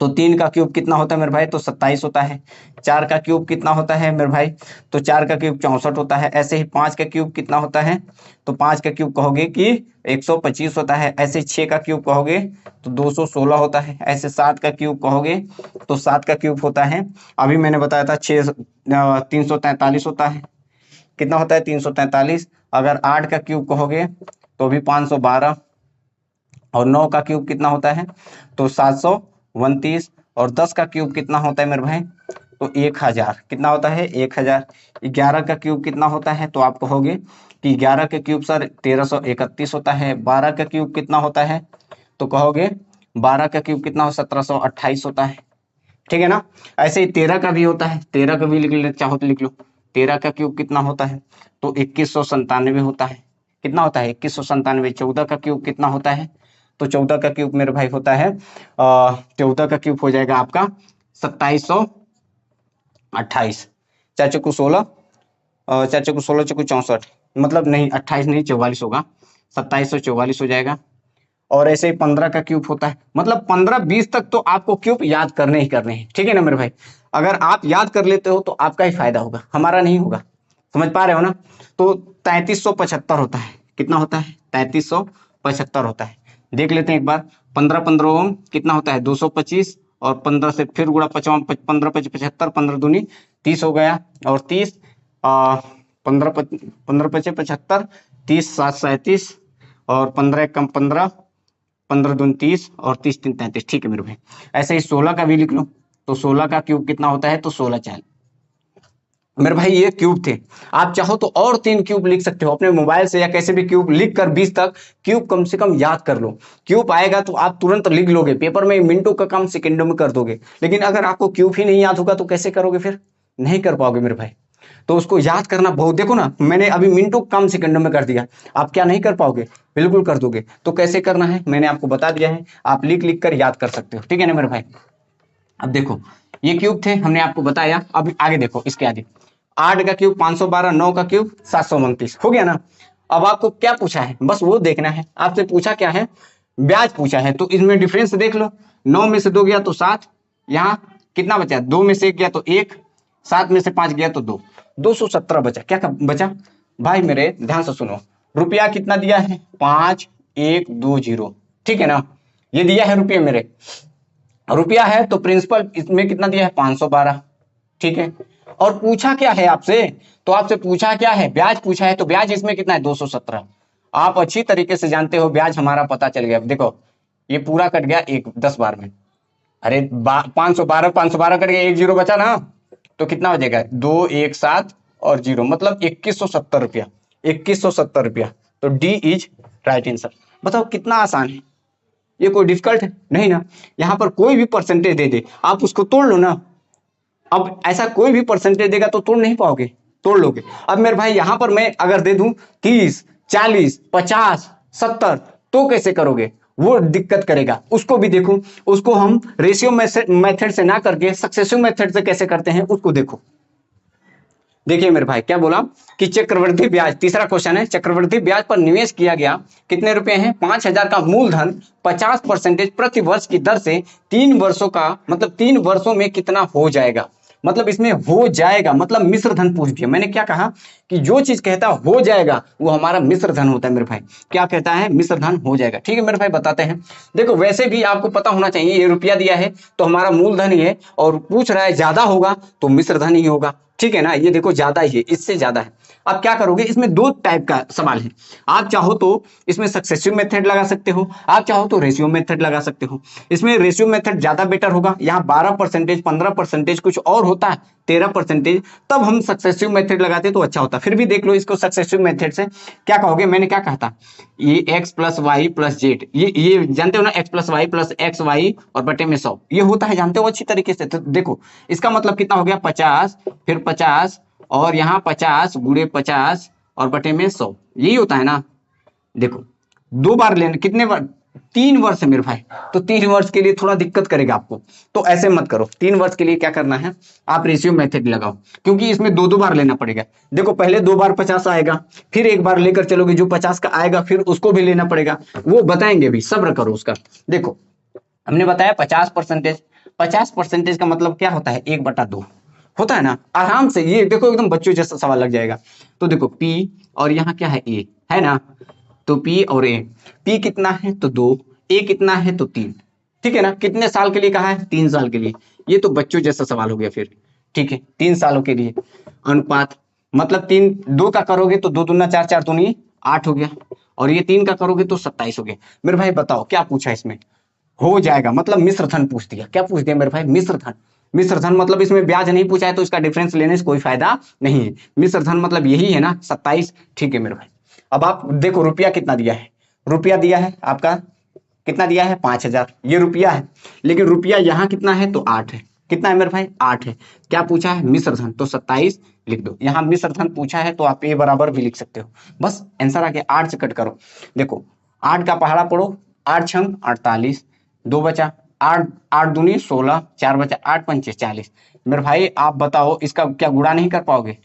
A: तो 3 का क्यूब कितना होता है मेरे भाई, तो 27 होता है। 4 का क्यूब कितना होता है मेरे भाई, तो 4 का क्यूब 64 होता है। ऐसे ही 5 का क्यूब कितना होता है, तो 5 का क्यूब कहोगे कि 125 होता है। ऐसे 6 का क्यूब कहोगे तो 216 होता है। ऐसे 7 का क्यूब कहोगे तो 7 का क्यूब होता है, अभी मैंने बताया था 343 होता है। कितना होता है 343। अगर 8 का क्यूब कहोगे तो भी 512, और 9 का क्यूब कितना होता है, तो 729, और 10 का क्यूब कितना होता है मेरे भाई, तो 1000। कितना होता है 1000। 11 का क्यूब कितना होता है, तो आप कहोगे कि 11 का क्यूब सर 1331 होता है। 12 का क्यूब कितना होता है, तो कहोगे 12 का क्यूब कितना हो 1728 होता है, ठीक है ना। ऐसे ही 13 का भी होता है, 13 का भी लिख ले चाहो तो लिख लो। 13 का क्यूब कितना होता है, तो 2197 होता है। कितना होता है 2197। 14 का क्यूब कितना होता है, तो 14 का क्यूब मेरे भाई होता है 14 का क्यूब हो जाएगा आपका 2728। 4 चौको 16, 4 चौको 16, चौको 64, मतलब नहीं 28 नहीं 44 होगा, 2744 हो जाएगा। और ऐसे ही 15 का क्यूब होता है, मतलब 15-20 तक तो आपको क्यूब याद करने ही करने हैं, ठीक है ना मेरे भाई। अगर आप याद कर लेते हो तो आपका ही फायदा होगा, हमारा नहीं होगा, समझ पा रहे हो ना। तो 3375 होता है। कितना होता है 3375 होता है। देख लेते हैं एक बार। 15 15 ओम कितना होता है 225, और 15 से फिर गुणा 55, 15 5 75, 15 दूनी 30 हो गया, और 30 15 15 5 75, 30 7 37, और 15 कम 15, 15 दूनी 30, और 30 3 33, ठीक है मेरे भाई। ऐसे ही 16 का भी लिख लो, तो 16 का क्यूब कितना होता है, तो 16 4। मेरे भाई ये क्यूब थे। आप चाहो तो और 3 क्यूब लिख सकते हो अपने मोबाइल से, या कैसे भी क्यूब लिख कर 20 तक क्यूब कम से कम याद कर लो। क्यूब आएगा तो आप तुरंत लिख लोगे, पेपर में मिनटों का काम सेकंडों में कर दोगे। लेकिन अगर आपको क्यूब ही नहीं याद होगा तो कैसे करोगे, फिर नहीं कर पाओगे मेरे भाई। तो उसको याद करना बहुत, देखो ना मैंने अभी मिनटों काम सेकंडों में कर दिया, आप क्या नहीं कर पाओगे, बिल्कुल कर दोगे। तो कैसे करना है मैंने आपको बता दिया है, आप लिख लिख कर याद कर सकते हो, ठीक है ना मेरे भाई। अब देखो ये क्यूब थे, हमने आपको बताया। अब आगे देखो, इसके आगे 8 का क्यूब 512, 9 का क्यूब 729 हो गया ना। अब आपको क्या पूछा है, बस वो देखना है। आपसे पूछा क्या है, ब्याज पूछा है, तो इसमें डिफरेंस देख लो। 9 में से 2 गया तो 7, यहाँ कितना बचा, 2 में से 1 गया तो 1, 7 में से 5 गया तो 2, 217 बचा। क्या बचा भाई मेरे ध्यान से सुनो, रुपया कितना दिया है 5120, ठीक है ना। ये दिया है रुपये मेरे, रुपया है तो प्रिंसिपल इसमें कितना दिया है 512, ठीक है। और पूछा क्या है आपसे, तो आपसे पूछा क्या है, ब्याज पूछा है, तो ब्याज इसमें कितना है 217। आप अच्छी तरीके से जानते हो ब्याज हमारा पता चल गया। देखो ये पूरा कट गया एक 10 बार में, अरे 512 512 कट गया, 1 जीरो बचा ना, तो कितना हो जाएगा 2 1 7 और 0, मतलब 2170 रुपया, 2170 रुपया। तो डी इज राइट आंसर। बताओ कितना आसान है, ये कोई डिफिकल्ट है नहीं ना। यहाँ पर कोई भी परसेंटेज दे दे आप उसको तोड़ लो ना। अब ऐसा कोई भी परसेंटेज देगा तो तोड़ नहीं पाओगे, तोड़ लोगे। अब मेरे भाई यहाँ पर मैं अगर दे दूं 30 40 50 70, तो कैसे करोगे, वो दिक्कत करेगा। उसको भी देखो, उसको हम रेशियो मेथड से ना करके सक्सेसिव मेथड से कैसे करते हैं उसको देखो। देखिए मेरे भाई क्या बोला कि चक्रवृद्धि ब्याज, तीसरा क्वेश्चन है, चक्रवृद्धि ब्याज पर निवेश किया गया कितने रुपए हैं 5000 का मूलधन 50% प्रति वर्ष की दर से 3 वर्षों का, मतलब 3 वर्षों में कितना हो जाएगा। मतलब इसमें हो जाएगा मतलब मिश्र धन पूछ दिया। मैंने क्या कहा कि जो चीज कहता हो जाएगा वो हमारा मिश्र धन होता है मेरे भाई। क्या कहता है, मिश्र धन हो जाएगा, ठीक है मेरे भाई बताते हैं। देखो वैसे भी आपको पता होना चाहिए, ये रुपया दिया है तो हमारा मूलधन ही है, और पूछ रहा है ज्यादा होगा तो मिश्र धन ही होगा। ठीक है ना, ये देखो ज्यादा ही है, इससे ज्यादा है। अब क्या करोगे, इसमें दो टाइप का सवाल है। आप चाहो तो इसमें सक्सेसिव मेथड लगा सकते हो, आप चाहो तो रेशियो मेथड लगा सकते हो। इसमें रेशियो मेथड ज्यादा बेटर होगा। यहाँ 12%, 15% कुछ और होता है, 13%, तब हम सक्सेसिव मेथड लगाते तो अच्छा होता। फिर भी देख लो इसको सक्सेसिव मेथड से क्या कहोगे, मैंने क्या कहा था, ये x plus Y plus Z, ये जानते हो ना, x plus Y plus X Y और बटे में 100, ये होता है, जानते हो अच्छी तरीके से। तो देखो इसका मतलब कितना हो गया, 50, फिर 50 और यहाँ 50 गुणे 50 और बटे में 100, यही होता है ना। देखो दो बार लेना, कितने बार, 3 वर्ष है मेरे भाई, तो 3 वर्ष के लिए थोड़ा दिक्कत करेगा आपको, तो ऐसे मत करो। 3 वर्ष के लिए क्या करना है, आप रेशियो मेथड लगाओ, क्योंकि इसमें दो दो बार लेना पड़ेगा। देखो पहले 2 बार 50 आएगा, फिर एक बार लेकर चलोगे जो 50 का आएगा, फिर उसको भी लेना पड़ेगा, वो बताएंगे भी, सब्र करो उसका। देखो हमने बताया 50%, 50% का मतलब क्या होता है, 1/2 होता है ना, आराम से। ये देखो एकदम बच्चों जैसा सवाल लग जाएगा। तो देखो P और यहाँ क्या है, A है ना, तो P और A, P कितना है तो 2, A कितना है तो 3, ठीक है ना। कितने साल के लिए कहा है, 3 साल के लिए। ये तो बच्चों जैसा सवाल हो गया फिर, ठीक है, 3 सालों के लिए। अनुपात मतलब 3, 2 का करोगे तो 2 दूना 4, 4 दूनी 8 हो गया, और ये 3 का करोगे तो 27 हो गया। मेरे भाई बताओ क्या पूछा इसमें, हो जाएगा, मतलब मिश्र धन पूछ दिया। क्या पूछ दिया मेरे भाई, मिश्र धन। मिश्र धन मतलब इसमें ब्याज नहीं पूछा है, तो इसका डिफरेंस लेने से कोई फायदा नहीं है। मिश्र धन मतलब यही है ना, 27, ठीक है मेरे भाई। अब आप देखो रुपया कितना दिया है, रुपया दिया है आपका, कितना दिया है, 5000, ये रुपया है। लेकिन रुपया यहाँ कितना है तो 8 है, कितना है मेरे भाई, 8 है। क्या पूछा है, मिश्र धन, तो 27 लिख दो। यहाँ मिश्र धन पूछा है तो आप ए बराबर भी लिख सकते हो, बस आंसर आ गया। 8 से कट करो, देखो 8 का पहाड़ा पढ़ो, 8 छंग 48, 2 बचा 8, 8 दूनी 16, 4 बचा 8 पंचे 40। मेरे भाई आप बताओ इसका क्या गुणा नहीं कर पाओगे,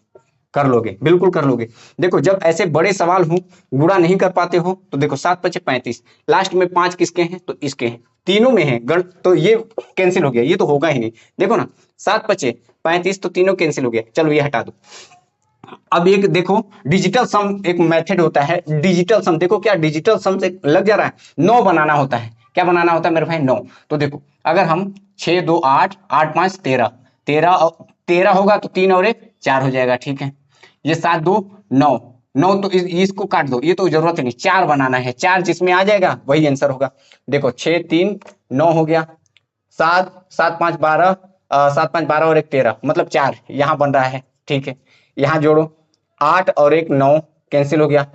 A: कर लोगे, बिल्कुल कर लोगे। देखो जब ऐसे बड़े सवाल हो, गुणा नहीं कर पाते हो, तो देखो 7 पचे 35, लास्ट में 5 किसके हैं तो इसके हैं, तीनों में है गण, तो ये कैंसिल हो गया, ये तो होगा ही नहीं। देखो ना 7 पचे 35, तो तीनों कैंसिल हो गया, चलो ये हटा दो। अब एक देखो डिजिटल सम एक मेथड होता है, डिजिटल सम। देखो क्या डिजिटल सम से लग जा रहा है, 9 बनाना होता है। क्या बनाना होता है मेरे भाई, 9। तो देखो अगर हम 6 2 8, 8 5 13, 13 होगा तो 3 और 1 4 हो जाएगा, ठीक है। ये 7 2 9, 9 तो इसको काट दो, ये तो जरूरत ही नहीं, 4 बनाना है, 4 जिसमें आ जाएगा वही आंसर होगा। देखो 6 3 9 हो गया, 7 7 5 12, 7 5 12 और 1 13, मतलब 4 यहाँ बन रहा है, ठीक है। यहाँ जोड़ो 8 और 1 9, कैंसिल हो गया।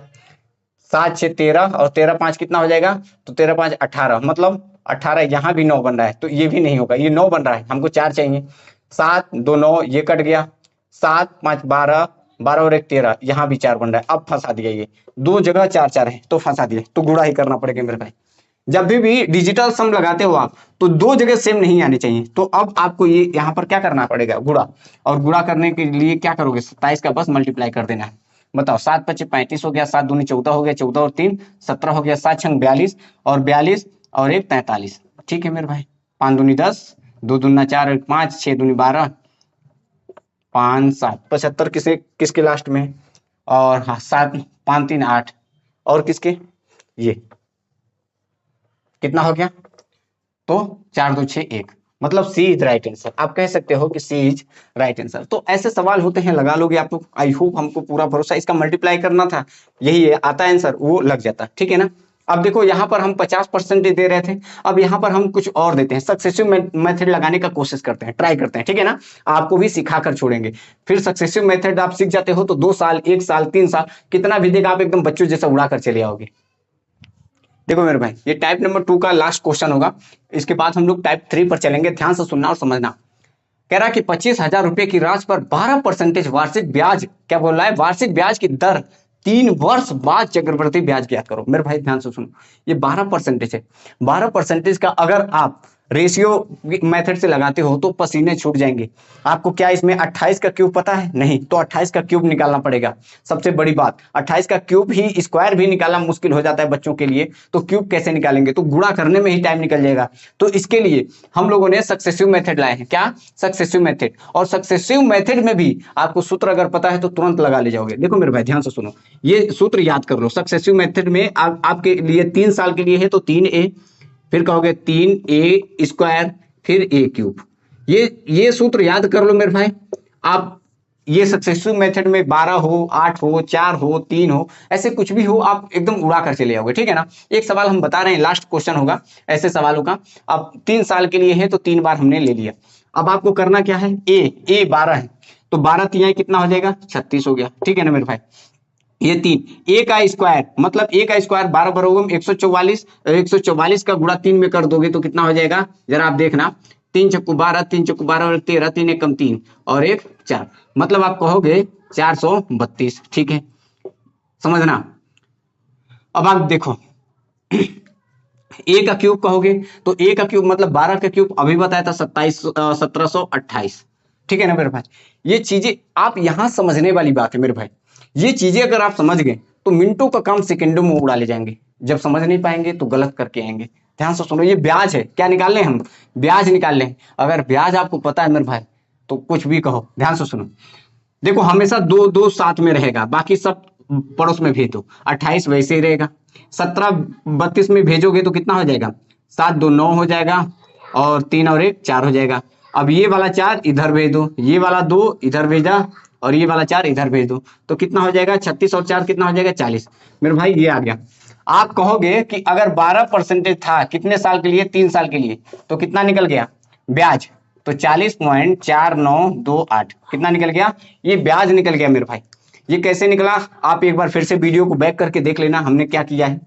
A: 7 6 13 और 13 5 कितना हो जाएगा, तो 13 5 18, मतलब 18, यहाँ भी 9 बन रहा है, तो ये भी नहीं होगा, ये 9 बन रहा है, हमको 4 चाहिए। 7 2 9, ये कट गया। 7 5 12, 12 और 1 13, यहाँ भी 4 बन रहा है। अब फंसा दिया, ये दो जगह 4 4 है तो फंसा दिया, तो गुणा ही करना पड़ेगा मेरे भाई। जब भी डिजिटल सम लगाते हो आप, तो दो जगह सेम नहीं आने चाहिए। तो अब आपको ये यहाँ पर क्या करना पड़ेगा, गुणा। और गुणा करने के लिए क्या करोगे, 27 का बस मल्टीप्लाई कर देना है। बताओ 7 पचे 35 हो गया, 7 दूनी 14 हो गया, 14 और 3 17 हो गया, 7 छंग 42 और 42 और 1 43, ठीक है मेरे भाई। 5 दूनी 10, 2 दूना 4 1 5, 6 दूनी 12, 5 7 75 किसके लास्ट में, और हाँ 7 5 3 8, और किसके, ये कितना हो गया, तो 4 2 6 1, मतलब सी इज राइट आंसर। आप कह सकते हो कि सी इज राइट आंसर। तो ऐसे सवाल होते हैं, लगा लोगे आप लोग, आई होप, हमको पूरा भरोसा। इसका मल्टीप्लाई करना था, यही है, आता है आंसर, वो लग जाता, ठीक है ना। अब देखो यहाँ पर हम 50% दे रहे थे, अब यहाँ पर हम कुछ और देते हैं, सक्सेसिव मेथड लगाने का कोशिश करते हैं, ट्राई करते हैं, ठीक है ना। आपको भी सिखा कर छोड़ेंगे। फिर सक्सेसिव मेथड आप सीख जाते हो तो 2 साल 1 साल 3 साल कितना भी देगा, आप एकदम बच्चों जैसा उड़ा कर चले आओगे। देखो मेरे भाई ये टाइप नंबर 2 का लास्ट क्वेश्चन होगा, इसके बाद हम लोग टाइप 3 पर चलेंगे। ध्यान से सुनना और समझना। कह रहा है कि 25,000 रुपए की राशि पर 12% वार्षिक ब्याज, क्या बोल रहा है, वार्षिक ब्याज की दर 3 वर्ष बाद चक्रवृद्धि ब्याज ज्ञात करो। मेरे भाई ध्यान से सुनो, ये 12% है। 12% का अगर आप रेशियो मेथड से लगाते हो तो पसीने छूट जाएंगे। आपको क्या इसमें 28 का क्यूब पता है, नहीं, तो 28 का क्यूब निकालना पड़ेगा। सबसे बड़ी बात, 28 का क्यूब ही, स्क्वायर भी निकालना मुश्किल हो जाता है बच्चों के लिए, तो क्यूब कैसे निकालेंगे, तो गुणा करने में ही टाइम निकल जाएगा। तो इसके लिए हम लोगों ने सक्सेसिव मेथड लाए हैं। क्या, सक्सेसिव मेथड। और सक्सेसिव मेथड में भी आपको सूत्र अगर पता है तो तुरंत लगा ले जाओगे। देखो मेरे भाई ध्यान से सुनो, ये सूत्र याद कर लो। सक्सेसिव मेथड में आपके लिए 3 साल के लिए है तो 3a, फिर कहोगे 3a स्क्वायर, फिर a क्यूब। ये सूत्र याद कर लो मेरे भाई। आप ये सक्सेसिव मेथड में 12 हो, 8 हो, 4 हो, 3 हो, ऐसे कुछ भी हो, आप एकदम उड़ा कर चले जाओगे, ठीक है ना। एक सवाल हम बता रहे हैं, लास्ट क्वेश्चन होगा ऐसे सवालों का। अब 3 साल के लिए है तो 3 बार हमने ले लिया। अब आपको करना क्या है, ए 12 है तो 12 तिहाई कितना हो जाएगा, 36 हो गया, ठीक है ना मेरे भाई। ये 3 ए का स्क्वायर, मतलब ए का स्क्वायर 12 बरोबर 144, 144 का गुणा 3 में कर दोगे तो कितना हो जाएगा, जरा आप देखना, 3 चक्कू 12, 3 चक्कू 12 और 13, 3 एकम 3 और 1 4, मतलब आप कहोगे 432, ठीक है, समझना। अब आप देखो ए का क्यूब कहोगे तो ए का क्यूब मतलब 12 का क्यूब अभी बताया था 1728, ठीक है ना मेरे भाई। ये चीजें आप यहां समझने वाली बात है मेरे भाई, ये चीजें अगर आप समझ गए तो मिनटों का काम सेकंडों में उड़ा ले जाएंगे, जब समझ नहीं पाएंगे तो गलत करके आएंगे। ध्यान से सुनो, ये ब्याज है, क्या निकाल लें हम, ब्याज निकाल लें। अगर ब्याज आपको पता है मेरे भाई तो कुछ भी कहो। ध्यान से सुनो, देखो हमेशा दो दो साथ में रहेगा, बाकी सब पड़ोस में भेज दो। 28 वैसे ही रहेगा, 17 32 में भेजोगे तो कितना हो जाएगा, 7 2 9 हो जाएगा और 3 और 1 4 हो जाएगा। अब ये वाला 4 इधर भेज दो, ये वाला 2 इधर भेजा और ये वाला 4 इधर भेज दो तो कितना हो जाएगा, 36 और 4 कितना हो जाएगा, 40। मेरे भाई ये आ गया। आप कहोगे कि अगर 12% था कितने साल के लिए, 3 साल के लिए, तो कितना निकल गया ब्याज, तो 40.4928 कितना निकल गया, ये ब्याज निकल गया मेरे भाई। ये कैसे निकला, आप एक बार फिर से वीडियो को बैक करके देख लेना हमने क्या किया है।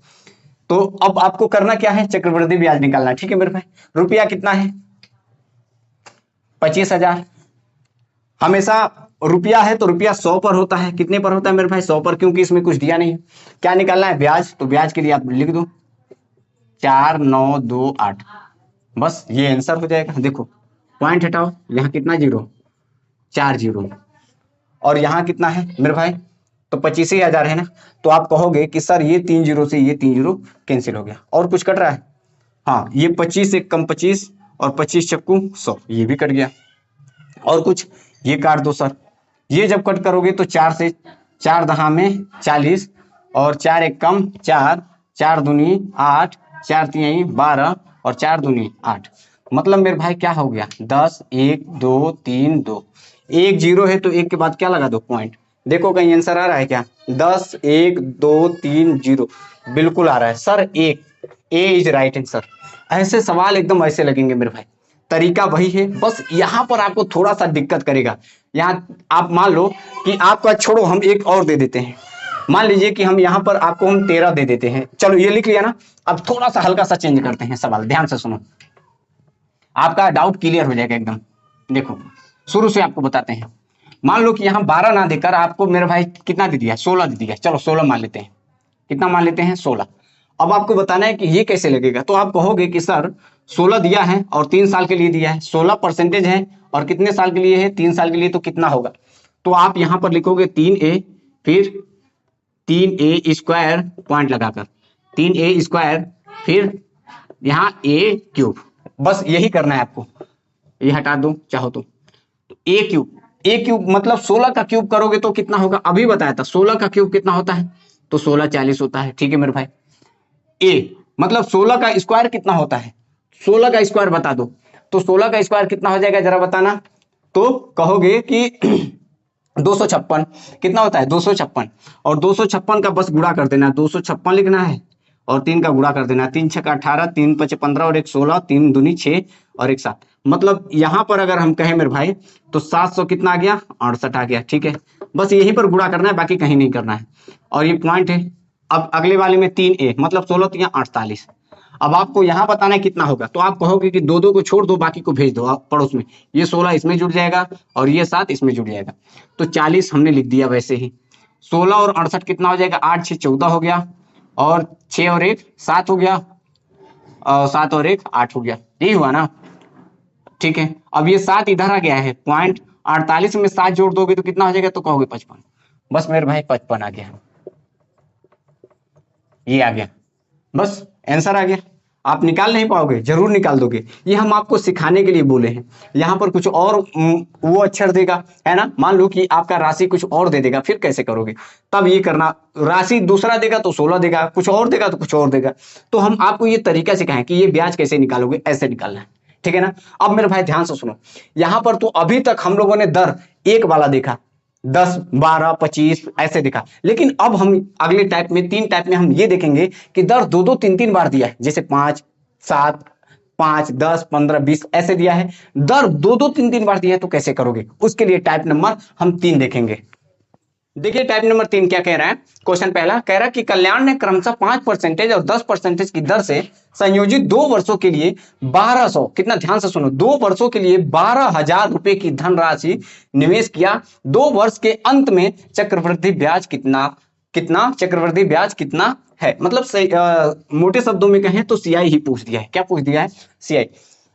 A: तो अब आपको करना क्या है, चक्रवृद्धि ब्याज निकालना, ठीक है मेरे भाई। रुपया कितना है, 25,000। हमेशा रुपया है तो रुपया 100 पर होता है, कितने पर होता है मेरे भाई, 100 पर, क्योंकि इसमें कुछ दिया नहीं है। क्या निकालना है, ब्याज, तो ब्याज के लिए आप लिख दो 4928, बस ये आंसर हो जाएगा। देखो पॉइंट हटाओ, यहाँ कितना जीरो, 4 जीरो, और यहाँ कितना है मेरे भाई, तो 25,000 है ना। तो आप कहोगे कि सर ये 3 जीरो से ये 3 जीरो कैंसिल हो गया, और कुछ कट रहा है, हाँ ये 25 एक कम 25 और 25 चक्कू 100, ये भी कट गया। और कुछ, ये काट दो सर, ये जब कट करोगे तो 4 से 4 दहा में 40 और 4 एक कम 4, 4 दूनी 8, 4 तिहाई 12 और 4 दूनी 8, मतलब मेरे भाई क्या हो गया, 10 1 2 3 2, एक जीरो है तो एक के बाद क्या लगा दो, पॉइंट। देखो कहीं आंसर आ रहा है क्या, 10 1 2 3 0, बिल्कुल आ रहा है सर, एक ए इज राइट आंसर। ऐसे सवाल एकदम ऐसे लगेंगे मेरे भाई, तरीका वही है, बस यहाँ पर आपको थोड़ा सा दिक्कत करेगा। यहाँ आप मान लो कि आपका छोड़ो, हम एक और दे देते हैं, मान लीजिए कि हम यहाँ पर आपको हम 13 दे देते हैं, चलो ये लिख लिया ना। अब थोड़ा सा हल्का सा चेंज करते हैं सवाल, ध्यान से सुनो, आपका डाउट क्लियर हो जाएगा एकदम। देखो शुरू से आपको बताते हैं, मान लो कि यहाँ 12 ना देकर आपको मेरे भाई कितना दे दिया, 16 दे दिया, चलो 16 मान लेते हैं, कितना मान लेते हैं, 16। अब आपको बताना है कि ये कैसे लगेगा, तो आप कहोगे कि सर 16 दिया है और 3 साल के लिए दिया है, 16% है और कितने साल के लिए है, 3 साल के लिए, तो कितना होगा। तो आप यहाँ पर लिखोगे 3a, फिर 3a स्क्वायर पॉइंट लगाकर 3a स्क्वायर, फिर यहाँ a क्यूब, बस यही करना है आपको, ये हटा दो चाहो तो a क्यूब, a क्यूब मतलब 16 का क्यूब करोगे तो कितना होगा, अभी बताया था 16 का क्यूब कितना होता है, तो 16 40 होता है, ठीक है मेरे भाई। a मतलब 16 का स्क्वायर कितना होता है, 16 का स्क्वायर बता दो, तो 16 का स्क्वायर कितना हो जाएगा जरा बताना, तो कहोगे कि 256, कितना होता है 256, और 256 का बस गुणा कर देना, 256 लिखना है और 3 का गुणा कर देना, 3 6 18, 3 5 15 और 1 16, 3 दूनी 6 और 1 7, मतलब यहाँ पर अगर हम कहें मेरे भाई तो 700 कितना आ गया, 68 आ गया, ठीक है। बस यहीं पर गुणा करना है, बाकी कहीं नहीं करना है, और ये पॉइंट है। अब अगले वाले में 3a मतलब 16 तो यहाँ 48। अब आपको यहाँ बताना है कितना होगा, तो आप कहोगे कि 2 2 को छोड़ दो, बाकी को भेज दो आप पड़ोस में, ये 16 इसमें जुड़ जाएगा और ये 7 इसमें जुड़ जाएगा, तो 40 हमने लिख दिया वैसे ही। 16 और 68 कितना हो जाएगा, 8 6 14 हो गया, और 6 और 1 7 हो गया, और 7 और 1 8 हो गया, यही हुआ ना, ठीक है। अब ये 7 इधर आ गया है, पॉइंट 48 में 7 जोड़ दोगे तो कितना हो जाएगा, तो कहोगे 55, बस मेरे भाई 55 आ गया, ये आ गया, बस आंसर आ गया। आप निकाल नहीं पाओगे, जरूर निकाल दोगे, ये हम आपको सिखाने के लिए बोले हैं। यहाँ पर कुछ और वो अक्षर देगा, है ना, मान लो कि आपका राशि कुछ और दे देगा, फिर कैसे करोगे, तब ये करना, राशि दूसरा देगा तो 16 देगा, कुछ और देगा तो कुछ और देगा, तो हम आपको ये तरीका सिखाएं कि ये ब्याज कैसे निकालोगे, ऐसे निकालना है, ठीक है ना। अब मेरे भाई ध्यान से सुनो, यहाँ पर तो अभी तक हम लोगों ने दर 1 वाला देखा, 10, 12, 25 ऐसे दिखा। लेकिन अब हम अगले टाइप में, 3 टाइप में हम ये देखेंगे कि दर 2-2, 3-3 बार दिया है, जैसे 5, 7, 5, 10, 15, 20 ऐसे दिया है। दर 2-2, 3-3 बार दिया है तो कैसे करोगे? उसके लिए टाइप नंबर हम 3 देखेंगे। देखिए टाइप नंबर 3 क्या कह रहा है। क्वेश्चन पहला कह रहा है कि कल्याण ने क्रमशः 5% और 10% की दर से संयोजित 2 वर्षों के लिए 1200, कितना ध्यान से सुनो, 2 वर्षों के लिए 12,000 रुपए की धनराशि निवेश किया। 2 वर्ष के अंत में चक्रवृद्धि ब्याज कितना, कितना चक्रवृद्धि ब्याज कितना है? मतलब मोटे शब्दों में कहें तो सीआई ही पूछ दिया है। क्या पूछ दिया है? सीआई।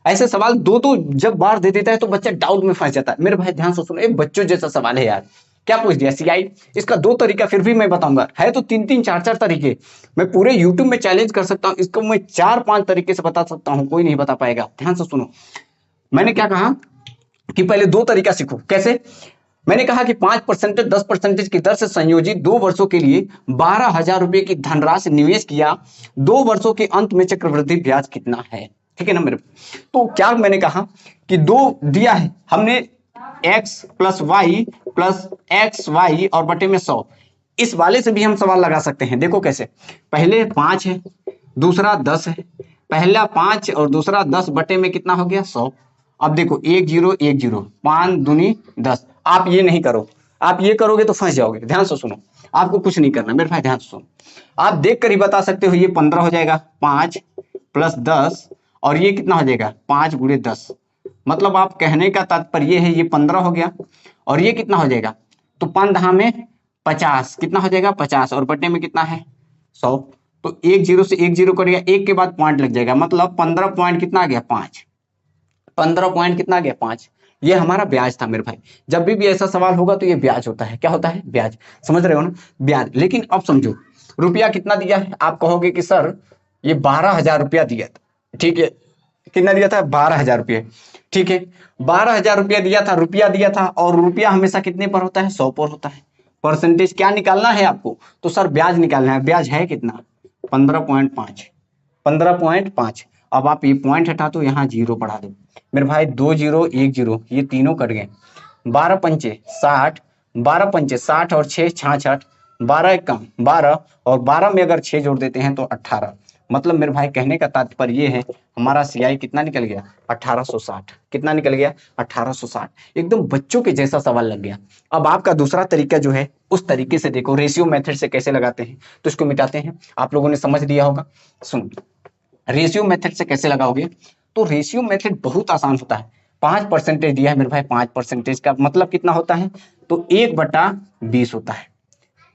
A: ऐसे सवाल दो तो जब बार दे देता है तो बच्चा डाउट में फंस जाता है। मेरे भाई ध्यान से सुनो, एक बच्चों जैसा सवाल है यार। क्या पूछ दिया? सीआई। इसका 2 तरीका फिर भी मैं बताऊंगा, है तो 3-3, 4-4 तरीके। मैं पूरे यूट्यूब में चैलेंज कर सकता हूं, इसको मैं 4-5 तरीके से बता सकता हूं, कोई नहीं बता पाएगा। ध्यान से सुनो, मैंने क्या कहा कि पहले 2 तरीका सीखो। कैसे? मैंने कहा कि 5%, 10% की दर से संयोजित 2 वर्षों के लिए 12,000 रुपए की धनराशि निवेश किया। 2 वर्षों के अंत में चक्रवृद्धि ब्याज कितना है? ठीक है ना मेरे? तो क्या मैंने कहा कि 2 दिया है हमने, x plus Y plus X Y और बटे में 100। इस वाले से भी हम सवाल लगा सकते हैं। देखो कैसे, पहले 5 है, दूसरा 10 है। पहला 5 और दूसरा 10 बटे में कितना हो गया? 100। अब देखो 1 0 1 0, 5 दूनी 10। आप ये नहीं करो, आप ये करोगे तो फंस जाओगे। ध्यान से सुनो, आपको कुछ नहीं करना मेरे भाई, ध्यान से सुनो। आप देख कर ही बता सकते हो, ये 15 हो जाएगा, 5 प्लस 10, और ये कितना हो जाएगा? 5 गुणे 10। मतलब आप कहने का तात्पर्य है ये 15 हो गया, और ये कितना हो जाएगा? तो 5 में 50, कितना हो जाएगा? 50, और बटे में कितना है? 100। तो 1 0 से 1 0 करेगा, 1 के बाद पॉइंट लग जाएगा, मतलब 15 पॉइंट कितना आ गया? 5। 15 पॉइंट कितना आ गया? 5। ये हमारा ब्याज था मेरे भाई। जब भी ऐसा सवाल होगा तो ये ब्याज होता है। क्या होता है? ब्याज। समझ रहे हो ना? ब्याज। लेकिन अब समझो, रुपया कितना दिया है? आप कहोगे कि सर ये 12,000 रुपया दिया था। ठीक है, कितना दिया था? 12,000 रुपये। ठीक है, 12,000 रुपया दिया था, रुपया दिया था, और रुपया हमेशा कितने पर होता है? 100 पर होता है। परसेंटेज क्या निकालना है आपको? तो सर ब्याज निकालना है। ब्याज है कितना? 15.5। 15.5। अब आप ये पॉइंट हटा दो, यहाँ 0 बढ़ा दो मेरे भाई। 2 0 1 0, ये तीनों कट गए। 12 पंचे 60, 12 पंचे 60 और 6 66, 12 एक कम 12, और 12 में अगर 6 जोड़ देते हैं तो 18। मतलब मेरे भाई कहने का तात्पर्य ये है, हमारा सीआई कितना निकल गया? 1860। कितना निकल गया? 1860। एकदम बच्चों के जैसा सवाल लग गया। अब आपका दूसरा तरीका जो है, उस तरीके से देखो, रेशियो मेथड से कैसे लगाते हैं। तो इसको मिटाते हैं, आप लोगों ने समझ लिया होगा। सुन, रेशियो मेथड से कैसे लगाओगे? तो रेशियो मेथड बहुत आसान होता है। 5% दिया है मेरे भाई, 5% का मतलब कितना होता है? तो 1/20 होता है।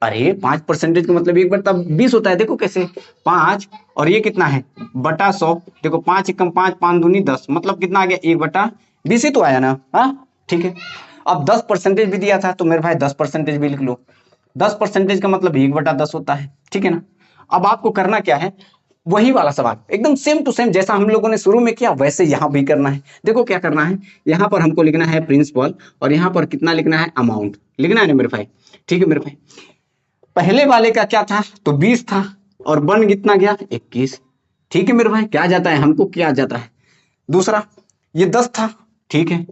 A: अरे 5% का मतलब 1/20 होता है। देखो कैसे, 5 और ये कितना है? बटा 100। देखो 5 एकम 5, 5 दूनी 10, मतलब कितना आ गया? 1/20 ही तो आया ना। हाँ ठीक है। अब 10% भी दिया था तो मेरे भाई 10% भी लिख लो। 10% का मतलब 1/10 होता है। ठीक है ना? अब आपको करना क्या है? वही वाला सवाल एकदम सेम टू सेम, जैसा हम लोगों ने शुरू में किया वैसे यहां भी करना है। देखो क्या करना है, यहां पर हमको लिखना है प्रिंसिपल, और यहां पर कितना लिखना है? अमाउंट लिखना है ना मेरे भाई। ठीक है मेरे भाई, पहले वाले का क्या था? तो 20 था, और बन कितना गया? 21। ठीक है मेरे भाई, क्या जाता है हमको? क्या जाता है? दूसरा ये 10 था, ठीक है,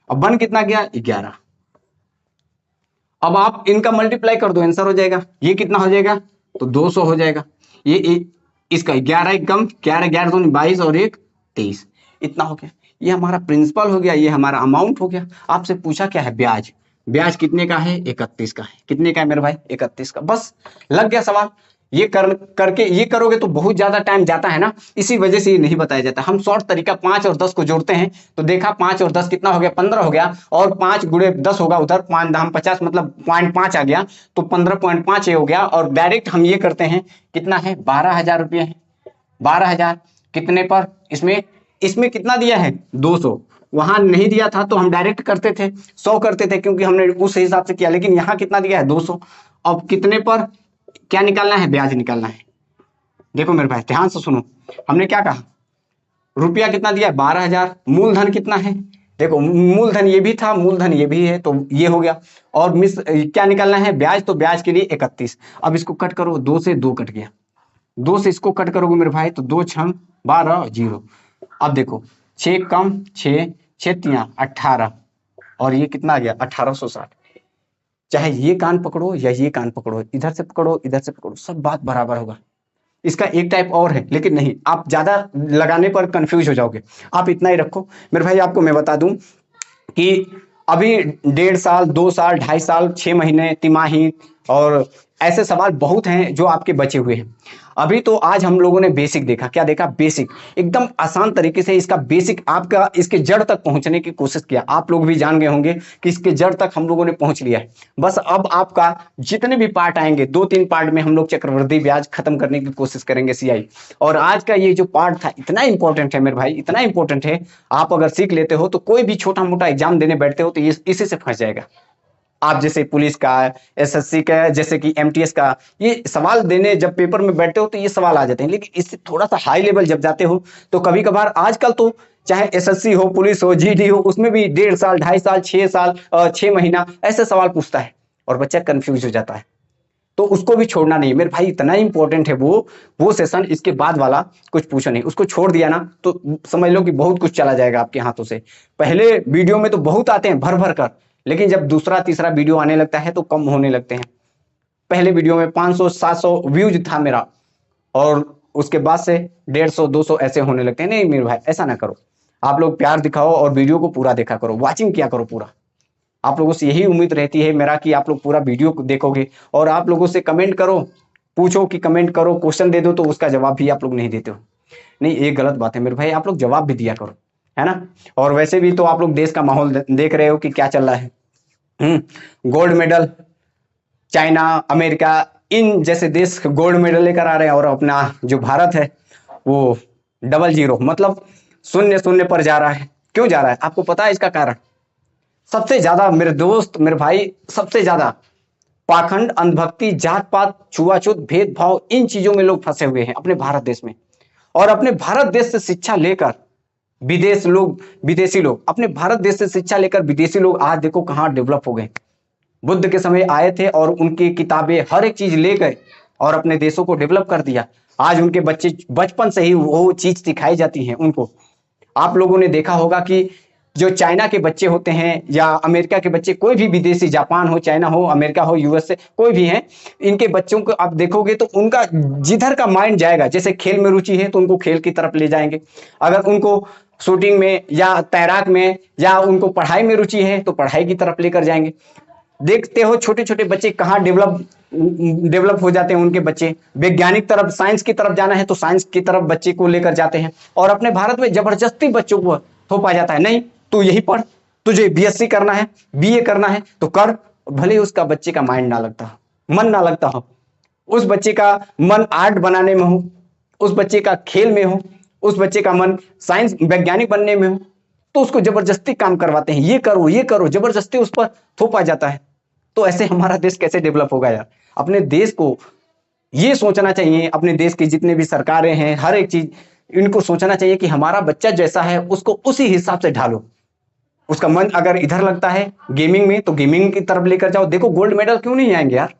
A: अब बन कितना गया? 11। अब आप इनका मल्टीप्लाई कर दो, आंसर हो जाएगा। ये कितना हो जाएगा? तो 200 हो जाएगा। ये इसका 11 एक कम, 11 11 दूनी 22, और 1 23, इतना हो गया। ये हमारा प्रिंसिपल हो गया, ये हमारा अमाउंट हो गया। आपसे पूछा क्या है? ब्याज। ब्याज कितने का है? 31 का है। कितने का है मेरे भाई? 31 का। बस लग गया सवाल। ये करके ये करोगे तो बहुत ज्यादा टाइम जाता है ना, इसी वजह से ये नहीं बताया जाता। हम शॉर्ट तरीका 5 और 10 को जोड़ते हैं, तो देखा 5 और 10 कितना हो गया? 15 हो गया, और 5 गुणे 10 होगा उधर, 5 दाम 50, मतलब 0.5 आ गया, तो 15.5 ये हो गया। और डायरेक्ट हम ये करते हैं, कितना है? 12,000 रुपये है। 12,000 कितने पर? इसमें इसमें कितना दिया है? 200। वहां नहीं दिया था तो हम डायरेक्ट करते थे, 100 करते थे, क्योंकि हमने उस हिसाब से किया। लेकिन यहाँ कितना दिया है? 200। अब कितने पर क्या निकालना है? ब्याज निकालना है। देखो मेरे भाई ध्यान से सुनो, हमने क्या कहा? रुपया कितना दिया है? 12,000। मूलधन कितना है? देखो मूलधन ये भी था, मूलधन ये भी है, तो ये हो गया। और मिस क्या निकालना है? ब्याज। तो ब्याज के लिए 31। अब इसको कट करो, 2 से 2 कट गया, 2 से इसको कट करोगे मेरे भाई तो 2 6 12 0। अब देखो 6 कम 6 6 3 18, और ये कितना आ गया? 1860। चाहे ये कान पकड़ो या ये कान पकड़ो, इधर से पकड़ो इधर से पकड़ो, सब बात बराबर होगा। इसका एक टाइप और है, लेकिन नहीं, आप ज्यादा लगाने पर कंफ्यूज हो जाओगे। आप इतना ही रखो मेरे भाई। आपको मैं बता दूं कि अभी 1.5 साल, 2 साल, 2.5 साल, 6 महीने, तिमाही और ऐसे सवाल बहुत हैं जो आपके बचे हुए हैं। अभी तो आज हम लोगों ने बेसिक देखा। क्या देखा? बेसिक। एकदम आसान तरीके से इसका बेसिक, आपका इसके जड़ तक पहुंचने की कोशिश किया। आप लोग भी जान गए होंगे कि इसके जड़ तक हम लोगों ने पहुंच लिया है। बस अब आपका जितने भी पार्ट आएंगे, 2-3 पार्ट में हम लोग चक्रवृद्धि ब्याज खत्म करने की कोशिश करेंगे, सीआई। और आज का ये जो पार्ट था इतना इंपॉर्टेंट है मेरे भाई, इतना इंपॉर्टेंट है। आप अगर सीख लेते हो तो कोई भी छोटा मोटा एग्जाम देने बैठते हो तो ये इसी से फंस जाएगा। आप जैसे पुलिस का, एसएससी का, जैसे कि एमटीएस का, ये सवाल देने जब पेपर में बैठते हो तो ये सवाल आ जाते हैं। लेकिन इससे थोड़ा सा हाई लेवल जब जाते हो तो कभी कभार, आजकल तो चाहे एसएससी हो, पुलिस हो, जीडी हो, उसमें भी 1.5 साल, 2.5 साल, 6 साल, 6 महीना ऐसे सवाल पूछता है और बच्चा कंफ्यूज हो जाता है। तो उसको भी छोड़ना नहीं मेरे भाई, इतना इंपॉर्टेंट है वो सेशन। इसके बाद वाला कुछ पूछो नहीं, उसको छोड़ दिया ना तो समझ लो कि बहुत कुछ चला जाएगा आपके हाथों से। पहले वीडियो में तो बहुत आते हैं भर भर कर, लेकिन जब दूसरा तीसरा वीडियो आने लगता है तो कम होने लगते हैं। पहले वीडियो में 500-700 व्यूज था मेरा, और उसके बाद से 150-200 ऐसे होने लगते हैं। नहीं मेरे भाई, ऐसा ना करो। आप लोग प्यार दिखाओ और वीडियो को पूरा देखा करो, वॉचिंग किया करो पूरा। आप लोगों से यही उम्मीद रहती है मेरा कि आप लोग पूरा वीडियो को देखोगे, और आप लोगों से कमेंट करो, पूछो कि कमेंट करो, क्वेश्चन दे दो तो उसका जवाब भी आप लोग नहीं देते हो। नहीं, ये गलत बात है मेरे भाई, आप लोग जवाब भी दिया करो, है ना। और वैसे भी तो आप लोग देश का माहौल देख रहे हो कि क्या चल रहा है। गोल्ड मेडल, चाइना, अमेरिका, इन जैसे देश गोल्ड मेडल लेकर आ रहे हैं, और अपना जो भारत है वो 00, मतलब 0-0 पर जा रहा है। क्यों जा रहा है? आपको पता है इसका कारण? सबसे ज्यादा मेरे दोस्त, मेरे भाई, सबसे ज्यादा पाखंड, अंधभक्ति, जात पात, छुआछूत, भेदभाव, इन चीजों में लोग फंसे हुए हैं अपने भारत देश में। और अपने भारत देश से शिक्षा लेकर विदेशी लोग अपने भारत देश से शिक्षा लेकर विदेशी लोग आज देखो कहां डेवलप हो गए। बुद्ध के समय आए थे और उनकी किताबें हर एक चीज ले गए और अपने देशों को डेवलप कर दिया। आज उनके बच्चे बचपन से ही वो चीज सिखाई जाती है उनको। आप लोगों ने देखा होगा कि जो चाइना के बच्चे होते हैं या अमेरिका के बच्चे, कोई भी विदेशी, जापान हो, चाइना हो, अमेरिका हो, यूएसए, कोई भी है, इनके बच्चों को आप देखोगे तो उनका जिधर का माइंड जाएगा, जैसे खेल में रुचि है तो उनको खेल की तरफ ले जाएंगे, अगर उनको शूटिंग में या तैराक में या उनको पढ़ाई में रुचि है तो पढ़ाई की तरफ लेकर जाएंगे। देखते हो छोटे छोटे बच्चे कहाँ डेवलप हो जाते हैं उनके बच्चे। वैज्ञानिक तरफ, साइंस की तरफ जाना है तो साइंस की तरफ बच्चे को लेकर जाते हैं। और अपने भारत में जबरदस्ती बच्चों को थोपा जाता है, नहीं तू यही पढ़, तुझे बीएससी करना है, बीए करना है तो कर। भले ही उसका बच्चे का माइंड ना लगता हो, मन ना लगता हो, उस बच्चे का मन आर्ट बनाने में हो, उस बच्चे का खेल में हो, उस बच्चे का मन साइंस वैज्ञानिक बनने में हो, तो उसको जबरदस्ती काम करवाते हैं, ये करो ये करो, जबरदस्ती उस पर थोपा जाता है। तो ऐसे हमारा देश कैसे डेवलप होगा यार? अपने देश को ये सोचना चाहिए, अपने देश की जितने भी सरकारें हैं, हर एक चीज इनको सोचना चाहिए कि हमारा बच्चा जैसा है उसको उसी हिसाब से ढालो। उसका मन अगर इधर लगता है गेमिंग में तो गेमिंग की तरफ लेकर जाओ। देखो गोल्ड मेडल क्यों नहीं आएंगे यार?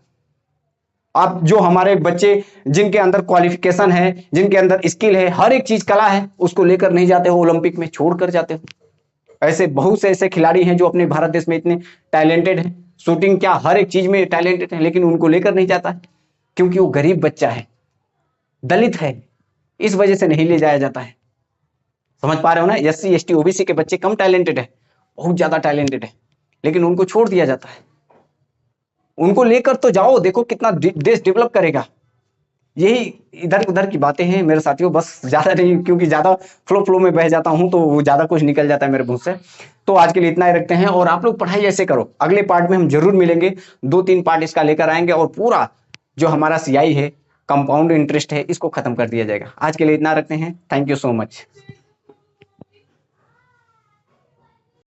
A: आप जो हमारे बच्चे जिनके अंदर क्वालिफिकेशन है, जिनके अंदर स्किल है, हर एक चीज कला है, उसको लेकर नहीं जाते हो ओलंपिक में, छोड़ कर जाते हो। ऐसे बहुत से ऐसे खिलाड़ी हैं जो अपने भारत देश में इतने टैलेंटेड हैं, शूटिंग क्या हर एक चीज में टैलेंटेड है, लेकिन उनको लेकर नहीं जाता है क्योंकि वो गरीब बच्चा है, दलित है, इस वजह से नहीं ले जाया जाता है। समझ पा रहे हो ना? एससी एसटी ओबीसी के बच्चे कम टैलेंटेड है, बहुत ज्यादा टैलेंटेड है, लेकिन उनको छोड़ दिया जाता है। उनको लेकर तो जाओ, देखो कितना देश डेवलप करेगा। यही इधर उधर की बातें हैं मेरे साथियों, बस ज्यादा नहीं, क्योंकि ज्यादा फ्लो में बह जाता हूं तो वो ज्यादा कुछ निकल जाता है मेरे मुंह से। तो आज के लिए इतना ही रखते हैं, और आप लोग पढ़ाई ऐसे करो। अगले पार्ट में हम जरूर मिलेंगे, 2-3 पार्ट इसका लेकर आएंगे, और पूरा जो हमारा सीआई है, कंपाउंड इंटरेस्ट है, इसको खत्म कर दिया जाएगा। आज के लिए इतना रखते हैं। Thank you so much.